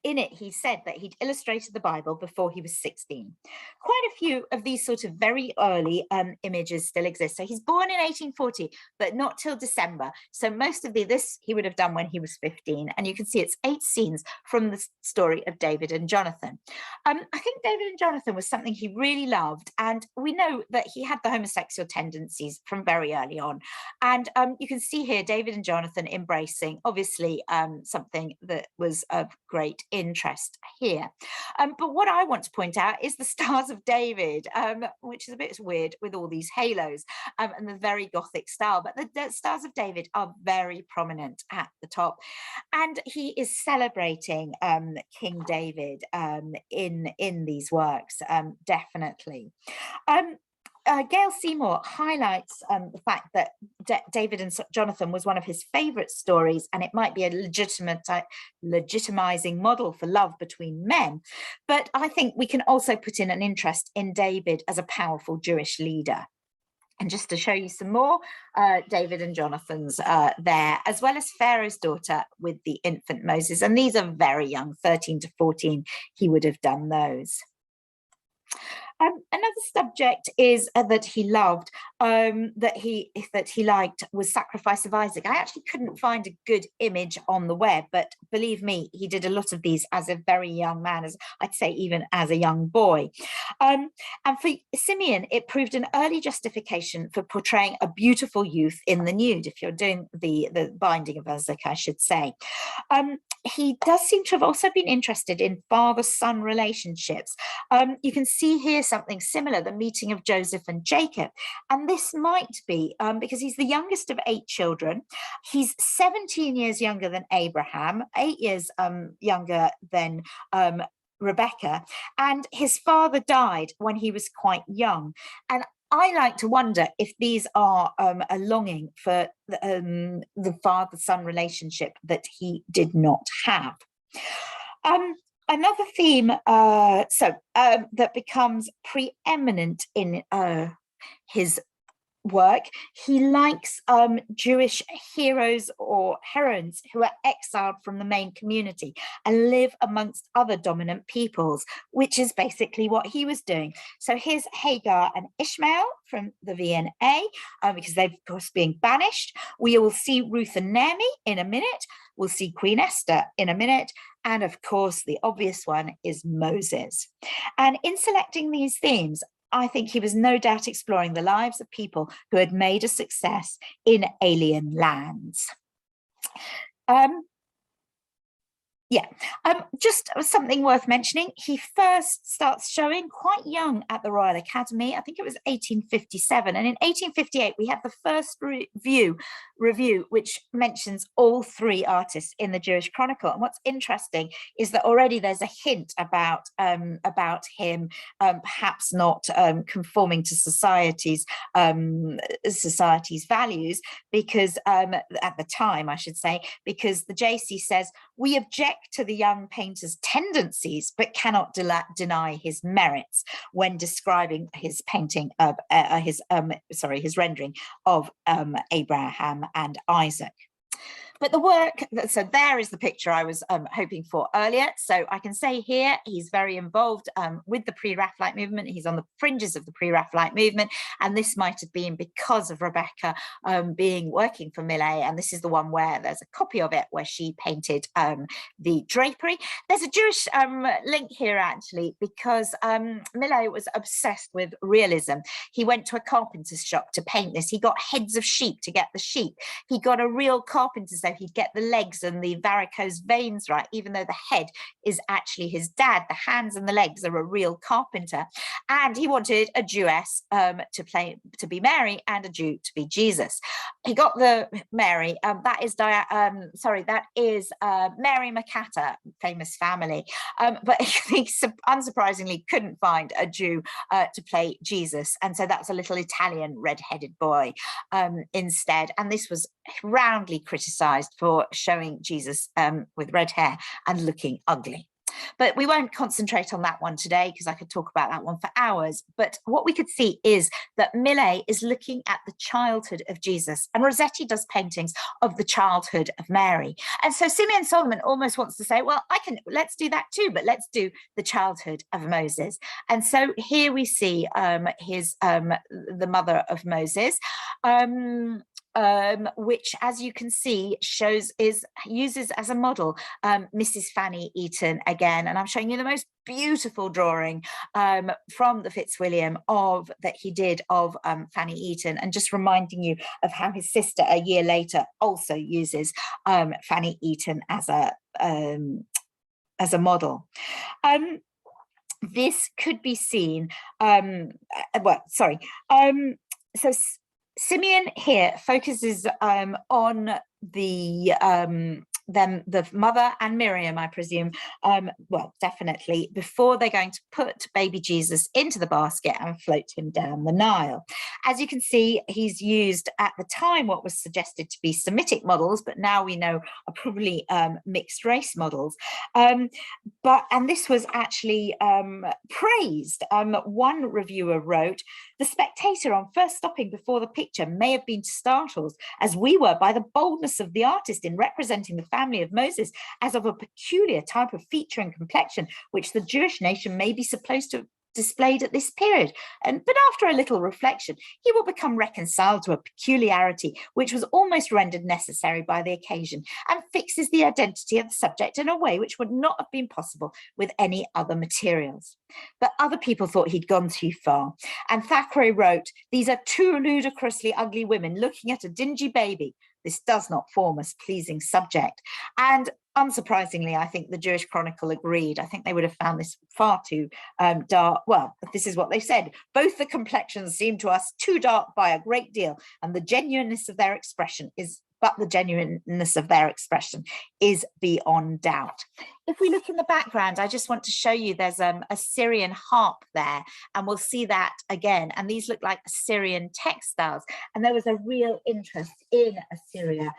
in it, he said that he'd illustrated the Bible before he was 16. Quite a few of these sort of very early images still exist. So he's born in 1840, but not till December. So most of this he would have done when he was 15. And you can see it's 8 scenes from the story of David and Jonathan. I think David and Jonathan was something he really loved. And we know that he had the homosexual tendencies from very early on. And you can see here David and Jonathan embracing, obviously, something that was of great interest here. But what I want to point out is the Stars of David, which is a bit weird with all these halos and the very Gothic style, but the Stars of David are very prominent at the top. And he is celebrating King David in these works, definitely. Gail Seymour highlights the fact that David and Jonathan was one of his favourite stories, and it might be a legitimizing model for love between men. But I think we can also put in an interest in David as a powerful Jewish leader. And just to show you some more, David and Jonathan's there, as well as Pharaoh's daughter with the infant Moses. And these are very young, 13 to 14, he would have done those. Another subject is that he loved, that he liked, was Sacrifice of Isaac. I actually couldn't find a good image on the web, but believe me, he did a lot of these as a very young man, as I'd say even as a young boy. And for Simeon, it proved an early justification for portraying a beautiful youth in the nude, if you're doing the binding of Isaac, I should say. He does seem to have also been interested in father-son relationships. You can see here something similar, the meeting of Joseph and Jacob. And this might be because he's the youngest of 8 children. He's 17 years younger than Abraham, 8 years younger than Rebecca, and his father died when he was quite young. And I like to wonder if these are a longing for the father-son relationship that he did not have. Another theme that becomes preeminent in his work, he likes Jewish heroes or heroines who are exiled from the main community and live amongst other dominant peoples, which is basically what he was doing. So here's Hagar and Ishmael from the V&A, because they've of course being banished. We will see Ruth and Naomi in a minute. We'll see Queen Esther in a minute. And of course, the obvious one is Moses. And in selecting these themes, I think he was no doubt exploring the lives of people who had made a success in alien lands. Just something worth mentioning. He first starts showing quite young at the Royal Academy. I think it was 1857. And in 1858, we have the first review, which mentions all 3 artists in the Jewish Chronicle. And what's interesting is that already there's a hint about him perhaps not conforming to society's values, because at the time, I should say, because the JC says, we object to the young painter's tendencies, but cannot deny his merits when describing his painting of his rendering of Abraham and Isaac. But the work, so there is the picture I was hoping for earlier. So I can say here, he's very involved with the Pre-Raphaelite movement. He's on the fringes of the Pre-Raphaelite movement. And this might have been because of Rebecca working for Millais. And this is the one where there's a copy of it where she painted the drapery. There's a Jewish link here, actually, because Millais was obsessed with realism. He went to a carpenter's shop to paint this. He got heads of sheep to get the sheep. He got a real carpenter, so he'd get the legs and the varicose veins right, even though the head is actually his dad. The hands and the legs are a real carpenter. And he wanted a Jewess to be Mary and a Jew to be Jesus. He got the Mary. That is Mary McCatter, famous family. But he unsurprisingly couldn't find a Jew to play Jesus, and so that's a little Italian red-headed boy instead. And this was roundly criticised for showing Jesus with red hair and looking ugly. But we won't concentrate on that one today, because I could talk about that one for hours. But what we could see is that Millais is looking at the childhood of Jesus, and Rossetti does paintings of the childhood of Mary. And so Simeon Solomon almost wants to say, well, let's do that too, but let's do the childhood of Moses. And so here we see the mother of Moses, which, as you can see, uses as a model Mrs. Fanny Eaton again. And I'm showing you the most beautiful drawing from the Fitzwilliam that he did of Fanny Eaton, and just reminding you of how his sister a year later also uses Fanny Eaton as a as a model. This could be seen, so Simeon here focuses on the mother and Miriam, I presume, well, definitely, before they're going to put baby Jesus into the basket and float him down the Nile. As you can see, he's used at the time what was suggested to be Semitic models, but now we know are probably mixed race models. And this was actually praised. One reviewer wrote, "The spectator on first stopping before the picture may have been startled, as we were, by the boldness of the artist in representing the family of Moses as of a peculiar type of feature and complexion, which the Jewish nation may be supposed to have displayed at this period. But after a little reflection, he will become reconciled to a peculiarity which was almost rendered necessary by the occasion, and fixes the identity of the subject in a way which would not have been possible with any other materials." But other people thought he'd gone too far. And Thackeray wrote, "These are two ludicrously ugly women looking at a dingy baby. This does not form a pleasing subject." And unsurprisingly, I think the Jewish Chronicle agreed. I think they would have found this far too dark. Well, this is what they said: "Both the complexions seem to us too dark by a great deal, and the genuineness of their expression is beyond doubt." If we look in the background, I just want to show you there's a Syrian harp there, and we'll see that again. And these look like Assyrian textiles. And there was a real interest in Assyria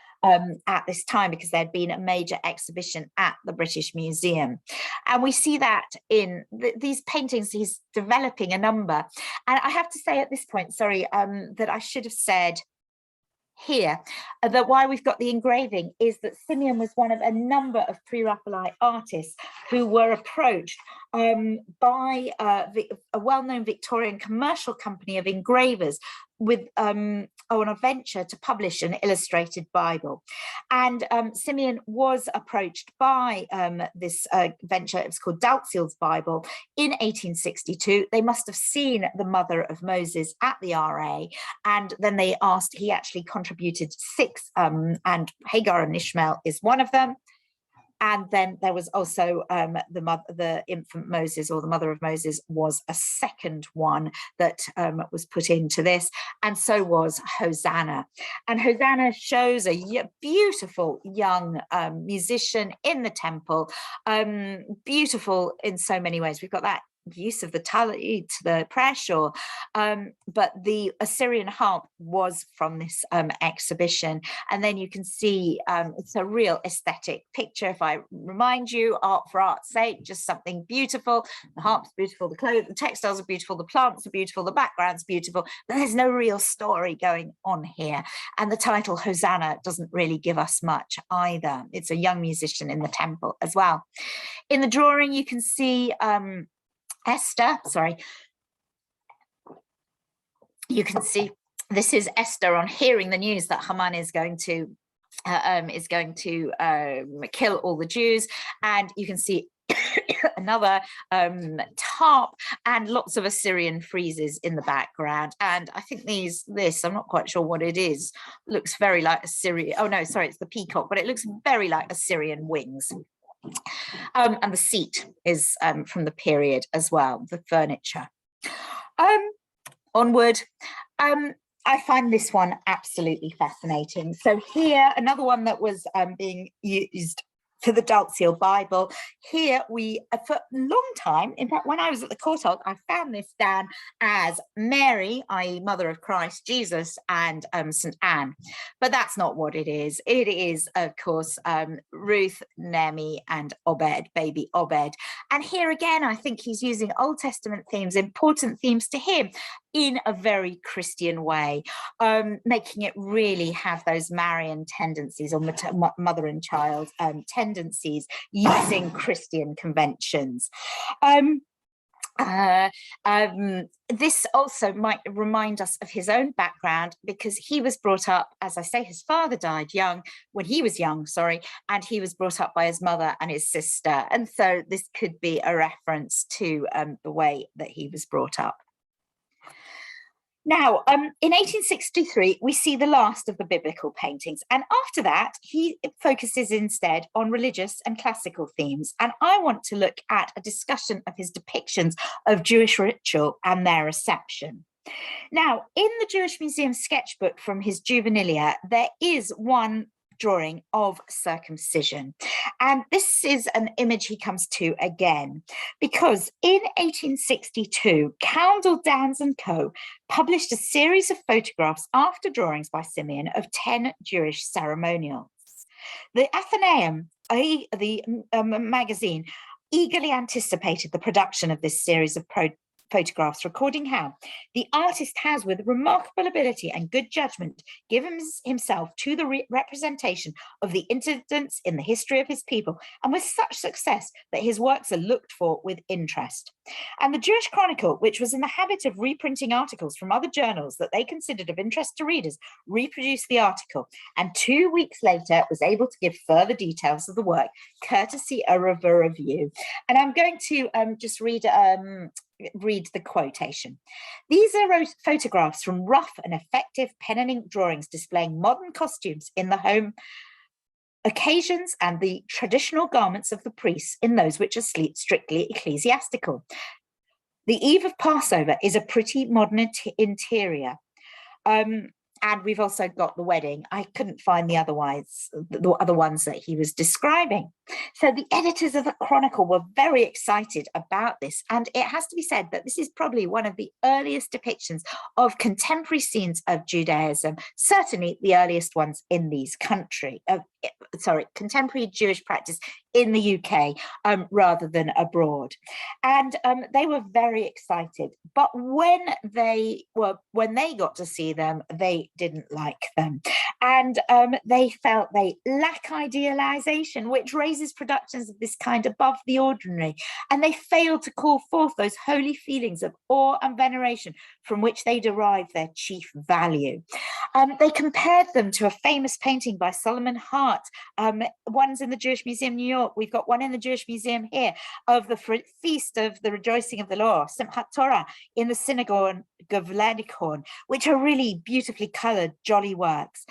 at this time, because there'd been a major exhibition at the British Museum. And we see that in these paintings. He's developing a number. And I have to say at this point, sorry, that I should have said here that why we've got the engraving is that Simeon was one of a number of pre-Raphaelite artists who were approached by a well-known Victorian commercial company of engravers with on a venture to publish an illustrated Bible. And Simeon was approached by this venture. It was called Dalziel's Bible in 1862. They must have seen the mother of Moses at the RA, and then they asked. He actually contributed 6, and Hagar and Ishmael is one of them. And then there was also the infant Moses, or the mother of Moses, was a second one that was put into this, and so was Hosanna. And Hosanna shows a beautiful young musician in the temple, beautiful in so many ways. We've got that use of the talit, the prayer shawl, but the Assyrian harp was from this exhibition. And then you can see it's a real aesthetic picture. If I remind you, art for art's sake, just something beautiful. The harp's beautiful, the clothes, the textiles are beautiful, the plants are beautiful, the background's beautiful, but there's no real story going on here. And the title Hosanna doesn't really give us much either. It's a young musician in the temple as well. In the drawing, you can see Esther, sorry, you can see this is Esther on hearing the news that Haman is going to kill all the Jews, and you can see another tarp and lots of Assyrian friezes in the background. And I think this, I'm not quite sure what it is, looks very like Assyrian. Oh no, sorry, it's the peacock, but it looks very like Assyrian wings. And the seat is from the period as well, the furniture. Onward. I find this one absolutely fascinating. So here, another one that was being used for the Dalziel Bible. Here we, for a long time, in fact, when I was at the Courtauld, I found this down as Mary, i.e. Mother of Christ Jesus, and St. Anne. But that's not what it is. It is, of course, Ruth, Naomi, and Obed, baby Obed. And here again, I think he's using Old Testament themes, important themes to him, in a very Christian way, making it really have those Marian tendencies, or mother and child tendencies, using Christian conventions. This also might remind us of his own background, because he was brought up, as I say, his father died young, when he was young, sorry, and he was brought up by his mother and his sister. And so this could be a reference to the way that he was brought up. Now, in 1863, we see the last of the biblical paintings. And after that, he focuses instead on religious and classical themes. And I want to look at a discussion of his depictions of Jewish ritual and their reception. Now, in the Jewish Museum sketchbook from his juvenilia, there is one drawing of circumcision. And this is an image he comes to again, because in 1862, Candle, Downs and Co. published a series of photographs after drawings by Simeon of 10 Jewish ceremonials. The Athenaeum, the magazine, eagerly anticipated the production of this series of photographs, recording how the artist has, with remarkable ability and good judgment, given himself to the representation of the incidents in the history of his people, and with such success that his works are looked for with interest. And the Jewish Chronicle, which was in the habit of reprinting articles from other journals that they considered of interest to readers, reproduced the article, and 2 weeks later was able to give further details of the work, courtesy of a review. And I'm going to just read the quotation. These are photographs from rough and effective pen and ink drawings displaying modern costumes in the home occasions and the traditional garments of the priests in those which are strictly ecclesiastical. The eve of Passover is a pretty modern interior. And we've also got the wedding. I couldn't find the other ones that he was describing. So the editors of the Chronicle were very excited about this. And it has to be said that this is probably one of the earliest depictions of contemporary scenes of Judaism, certainly the earliest ones in these countries. Contemporary Jewish practice in the UK rather than abroad. And they were very excited. But when they got to see them, they didn't like them. And they felt they lack idealization, which raises productions of this kind above the ordinary. And they failed to call forth those holy feelings of awe and veneration from which they derive their chief value. They compared them to a famous painting by Solomon Hart. One's in the Jewish Museum, New York. We've got one in the Jewish Museum here of the feast of the rejoicing of the Lord, Simchat Torah, in the synagogue of Leicester, which are really beautifully colored, jolly works.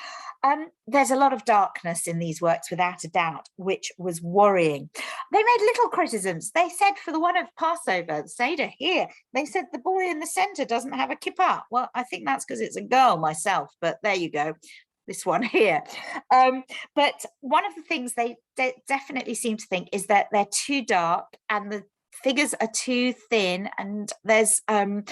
There's a lot of darkness in these works, without a doubt, which was worrying. They made little criticisms. They said for the one of Passover, the Seder here, they said the boy in the center doesn't have a kippah. Well, I think that's because it's a girl myself, but there you go. This one here. But one of the things they definitely seem to think is that they're too dark and the figures are too thin, and there's and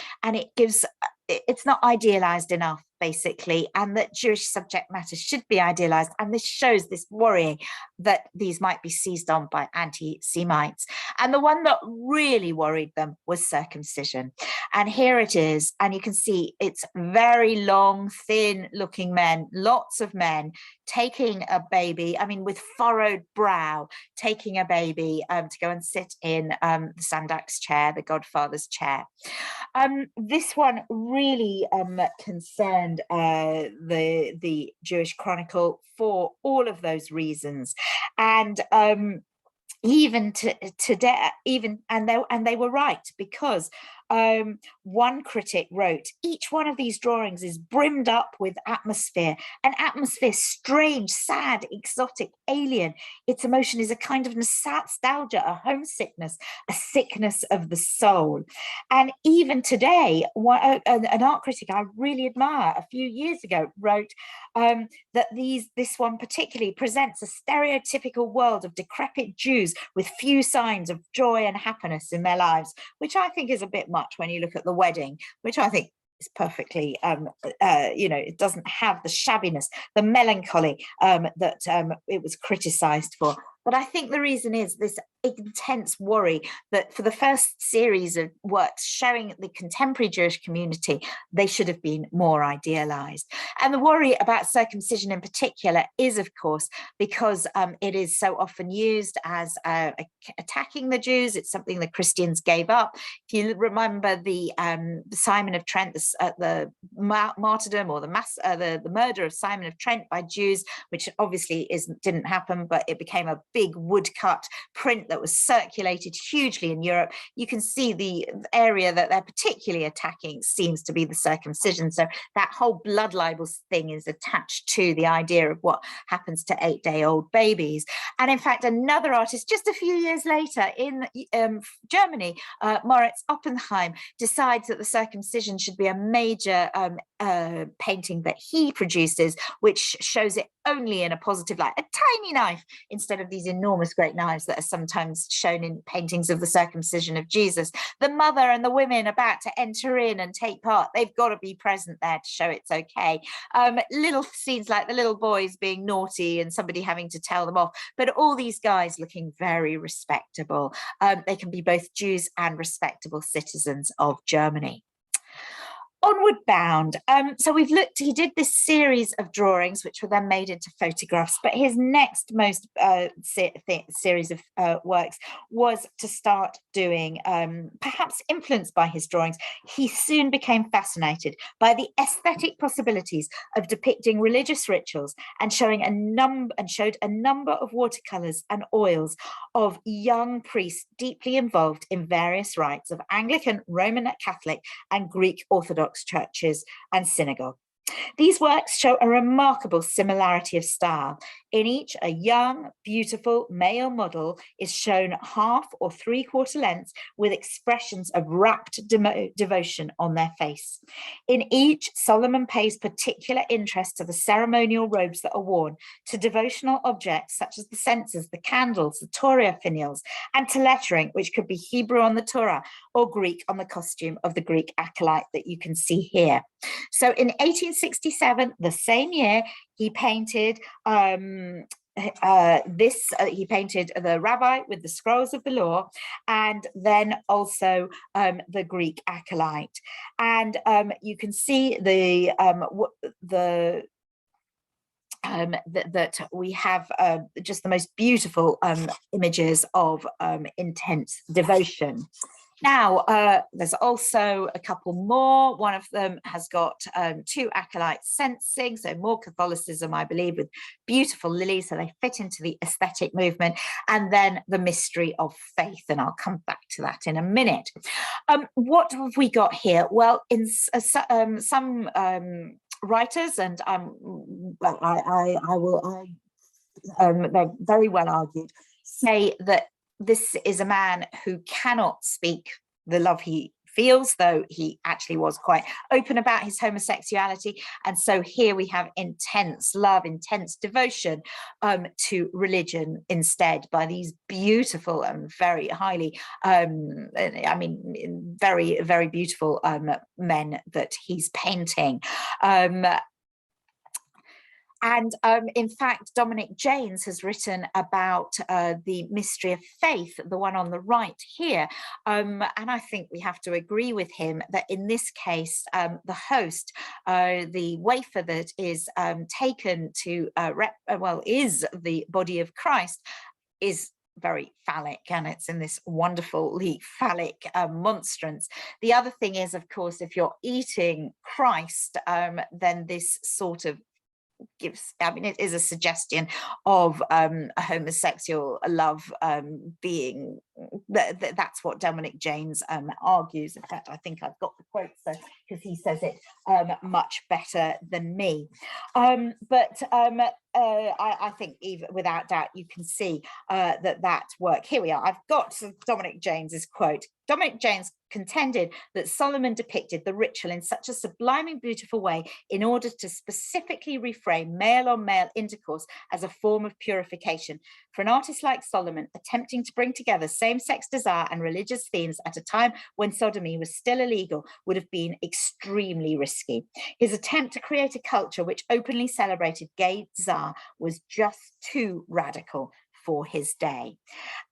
it's not idealized enough, basically, and that Jewish subject matter should be idealized. And this shows this worrying that these might be seized on by anti-Semites. And the one that really worried them was circumcision. And here it is. And you can see it's very long, thin looking men, lots of men taking a baby, with furrowed brow, taking a baby to go and sit in the Sandak's chair, the godfather's chair. This one really concerned the Jewish Chronicle for all of those reasons. And even today, and they were right, because one critic wrote, each one of these drawings is brimmed up with atmosphere, an atmosphere strange, sad, exotic, alien. Its emotion is a kind of nostalgia, a homesickness, a sickness of the soul. And even today, an art critic I really admire a few years ago wrote that this one particularly presents a stereotypical world of decrepit Jews with few signs of joy and happiness in their lives, which I think is a bit much when you look at the wedding, which I think is perfectly, it doesn't have the shabbiness, the melancholy that it was criticized for. But I think the reason is this intense worry that for the first series of works showing the contemporary Jewish community, they should have been more idealized. And the worry about circumcision in particular is, of course, because it is so often used as attacking the Jews. It's something the Christians gave up. If you remember the Simon of Trent, the martyrdom or the murder of Simon of Trent by Jews, which obviously didn't happen, but it became a big woodcut print that was circulated hugely in Europe. You can see the area that they're particularly attacking seems to be the circumcision. So that whole blood libels thing is attached to the idea of what happens to 8-day-old babies. And in fact, another artist just a few years later in Germany, Moritz Oppenheim, decides that the circumcision should be a major painting that he produces, which shows it only in a positive light, a tiny knife instead of these enormous great knives that are sometimes shown in paintings of the circumcision of Jesus. The mother and the women about to enter in and take part, they've got to be present there to show it's okay. Little scenes like the little boys being naughty and somebody having to tell them off, but all these guys looking very respectable. They can be both Jews and respectable citizens of Germany. Onward Bound. So we've looked, he did this series of drawings which were then made into photographs, but his next most series of works was to start doing, perhaps influenced by his drawings, he soon became fascinated by the aesthetic possibilities of depicting religious rituals and showed a number of watercolors and oils of young priests deeply involved in various rites of Anglican, Roman Catholic and Greek Orthodox churches and synagogue. These works show a remarkable similarity of style. In each, a young, beautiful male model is shown half or three-quarter lengths with expressions of rapt devotion on their face. In each, Solomon pays particular interest to the ceremonial robes that are worn, to devotional objects such as the censers, the candles, the Torah finials, and to lettering, which could be Hebrew on the Torah or Greek on the costume of the Greek acolyte that you can see here. So in 1867, the same year, he painted he painted the rabbi with the scrolls of the law, and then also the Greek acolyte. And you can see that we have just the most beautiful images of intense devotion. Now, there's also a couple more. One of them has got two acolytes censing, so more Catholicism, I believe, with beautiful lilies, so they fit into the aesthetic movement, and then the mystery of faith, and I'll come back to that in a minute. What have we got here? Well, in some writers, and they're very well argued, say that this is a man who cannot speak the love he feels, though he actually was quite open about his homosexuality. And so here we have intense love, intense devotion to religion instead by these beautiful and very highly, very, very beautiful men that he's painting. And in fact, Dominic Janes has written about the mystery of faith, the one on the right here. And I think we have to agree with him that in this case, the host, the wafer that is taken to, is the body of Christ, is very phallic, and it's in this wonderfully phallic monstrance. The other thing is, of course, if you're eating Christ, then this sort of gives, it is a suggestion of a homosexual love being, that's what Dominic Janes argues. In fact, I think I've got the quote, so because he says it much better than me. I think even without doubt you can see that work. Here we are. I've got Dominic Janes's quote. Dominic Janes contended that Solomon depicted the ritual in such a sublime and beautiful way in order to specifically reframe male-on-male intercourse as a form of purification. For an artist like Solomon, attempting to bring together same-sex desire and religious themes at a time when sodomy was still illegal would have been extremely risky. His attempt to create a culture which openly celebrated gay desire was just too radical for his day.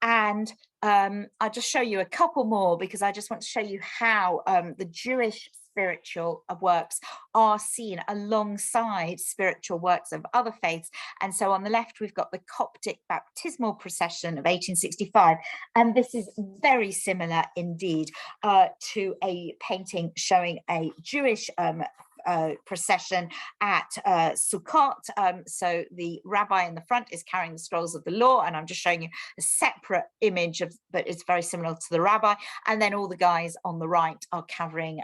And I'll just show you a couple more because I just want to show you how the Jewish spiritual works are seen alongside spiritual works of other faiths. And so on the left, we've got the Coptic baptismal procession of 1865. And this is very similar indeed to a painting showing a Jewish procession at Sukkot. So the rabbi in the front is carrying the scrolls of the law, and I'm just showing you a separate image of, but it's very similar to the rabbi. And then all the guys on the right are carrying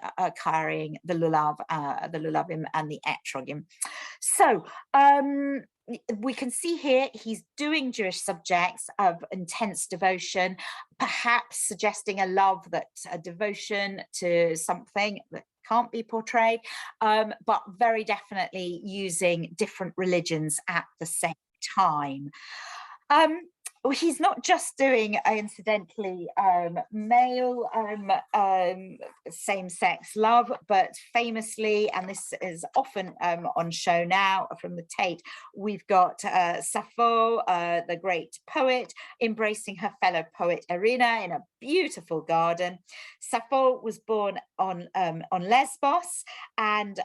the lulav, the lulavim and the etrogim. So we can see here he's doing Jewish subjects of intense devotion, perhaps suggesting a love, that a devotion to something that can't be portrayed, but very definitely using different religions at the same time. He's not just doing, incidentally, male same-sex love, but famously, and this is often on show now from the Tate, we've got Sappho, the great poet, embracing her fellow poet Irina in a beautiful garden. Sappho was born on Lesbos and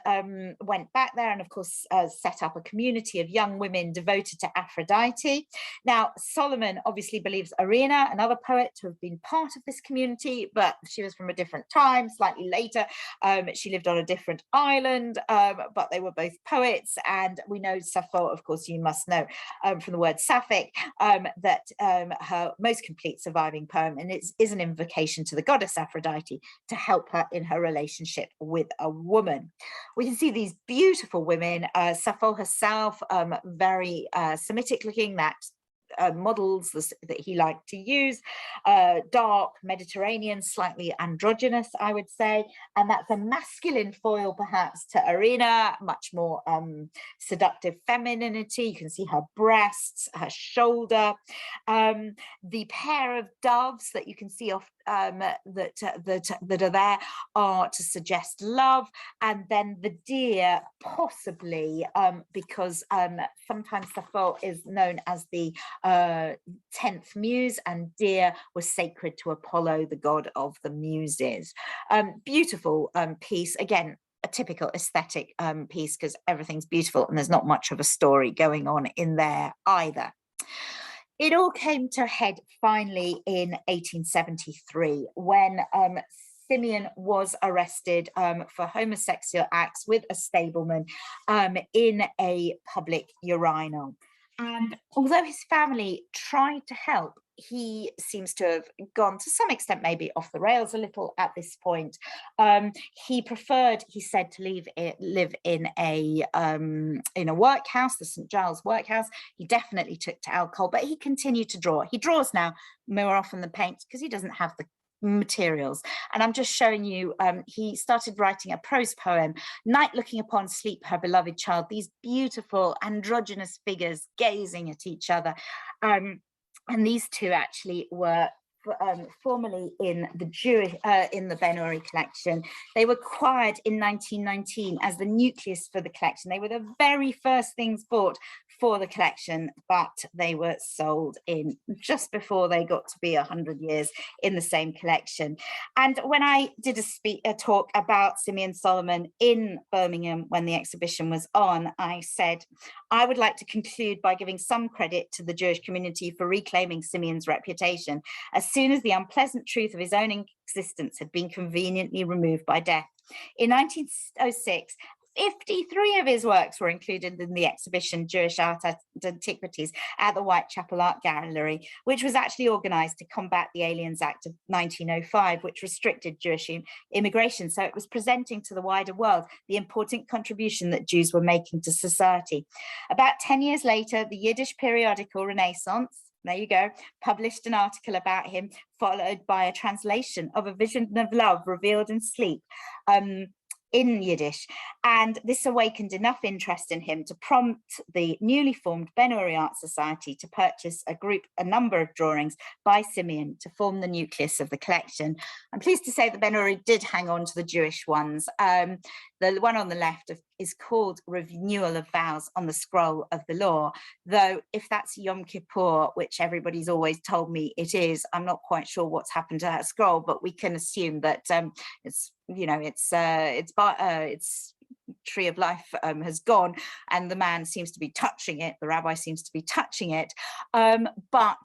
went back there and, of course, set up a community of young women devoted to Aphrodite. Now, Solomon obviously believes Irina, another poet, to have been part of this community, but she was from a different time, slightly later. She lived on a different island, but they were both poets. And we know Sappho, of course, you must know from the word Sapphic, that her most complete surviving poem, and it is an invocation to the goddess Aphrodite to help her in her relationship with a woman. We can see these beautiful women, Sappho herself, very Semitic looking, that models that he liked to use, dark, Mediterranean, slightly androgynous, I would say, and that's a masculine foil perhaps to Irina, much more seductive femininity. You can see her breasts, her shoulder, the pair of doves that you can see off that are there are to suggest love, and then the deer possibly because sometimes Sappho is known as the 10th muse, and deer was sacred to Apollo, the god of the muses. Beautiful piece, again a typical aesthetic piece, because everything's beautiful and there's not much of a story going on in there either. It all came to a head finally in 1873 when Simeon was arrested for homosexual acts with a stableman in a public urinal. And although his family tried to help, he seems to have gone to some extent maybe off the rails a little at this point. He preferred, he said, to live in a workhouse, the St. Giles workhouse. He definitely took to alcohol, but he continued to draw. He draws now more often than paints because he doesn't have the materials. And I'm just showing you, he started writing a prose poem, Night Looking Upon Sleep, Her Beloved Child, these beautiful androgynous figures gazing at each other. And these two actually were formerly in the Jewish, in the Ben-Uri collection. They were acquired in 1919 as the nucleus for the collection. They were the very first things bought for the collection, but they were sold in just before they got to be 100 years in the same collection. And when I did a talk about Simeon Solomon in Birmingham when the exhibition was on, I said, I would like to conclude by giving some credit to the Jewish community for reclaiming Simeon's reputation as soon as the unpleasant truth of his own existence had been conveniently removed by death. In 1906, 53 of his works were included in the exhibition Jewish Art and Antiquities at the Whitechapel Art Gallery, which was actually organised to combat the Aliens Act of 1905, which restricted Jewish immigration. So it was presenting to the wider world the important contribution that Jews were making to society. About 10 years later, the Yiddish periodical Renaissance, there you go, published an article about him, followed by a translation of A Vision of Love Revealed in Sleep, in Yiddish, and this awakened enough interest in him to prompt the newly formed Ben-Uri Art Society to purchase a number of drawings by Simeon to form the nucleus of the collection. I'm pleased to say that Ben-Uri did hang on to the Jewish ones. The one on the left is called Renewal of Vows on the Scroll of the Law, though if that's Yom Kippur, which everybody's always told me it is, I'm not quite sure what's happened to that scroll, but we can assume that it's, you know, it's Tree of Life has gone, and the man seems to be touching it, the rabbi seems to be touching it, but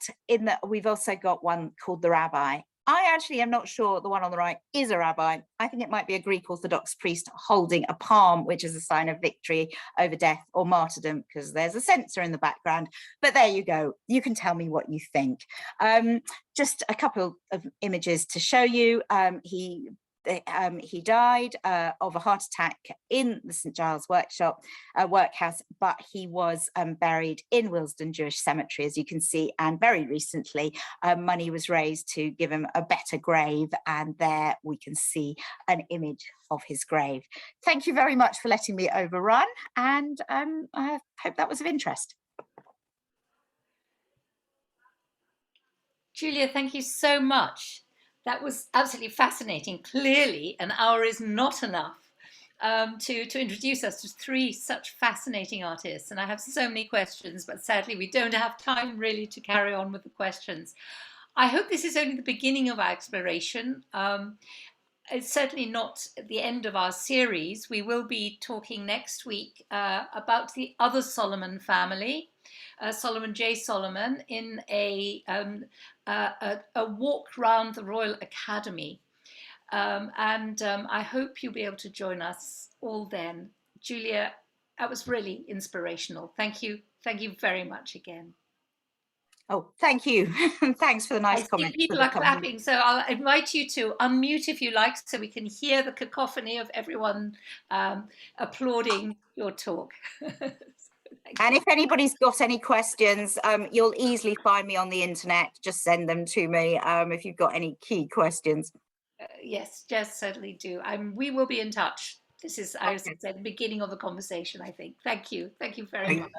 we've also got one called the Rabbi. I actually am not sure the one on the right is a rabbi. I think it might be a Greek Orthodox priest holding a palm, which is a sign of victory over death or martyrdom, because there's a censer in the background. But there you go. You can tell me what you think. Just a couple of images to show you. He died of a heart attack in the St Giles workhouse, but he was buried in Willesden Jewish Cemetery, as you can see, and very recently money was raised to give him a better grave, and there we can see an image of his grave. Thank you very much for letting me overrun, and I hope that was of interest. Julia, thank you so much. That was absolutely fascinating. Clearly, an hour is not enough to introduce us to three such fascinating artists. And I have so many questions, but sadly we don't have time really to carry on with the questions. I hope this is only the beginning of our exploration. It's certainly not the end of our series. We will be talking next week about the other Solomon family, Solomon J. Solomon, in a walk round the Royal Academy. I hope you'll be able to join us all then. Julia, that was really inspirational. Thank you. Thank you very much again. Oh, thank you. Thanks for the nice comments. People are clapping, so I'll invite you to unmute if you like, so we can hear the cacophony of everyone applauding your talk. And if anybody's got any questions, you'll easily find me on the internet. Just send them to me if you've got any key questions. Yes, just certainly do. We will be in touch. This is, I said, the beginning of the conversation, I think. Thank you. Thank you very much.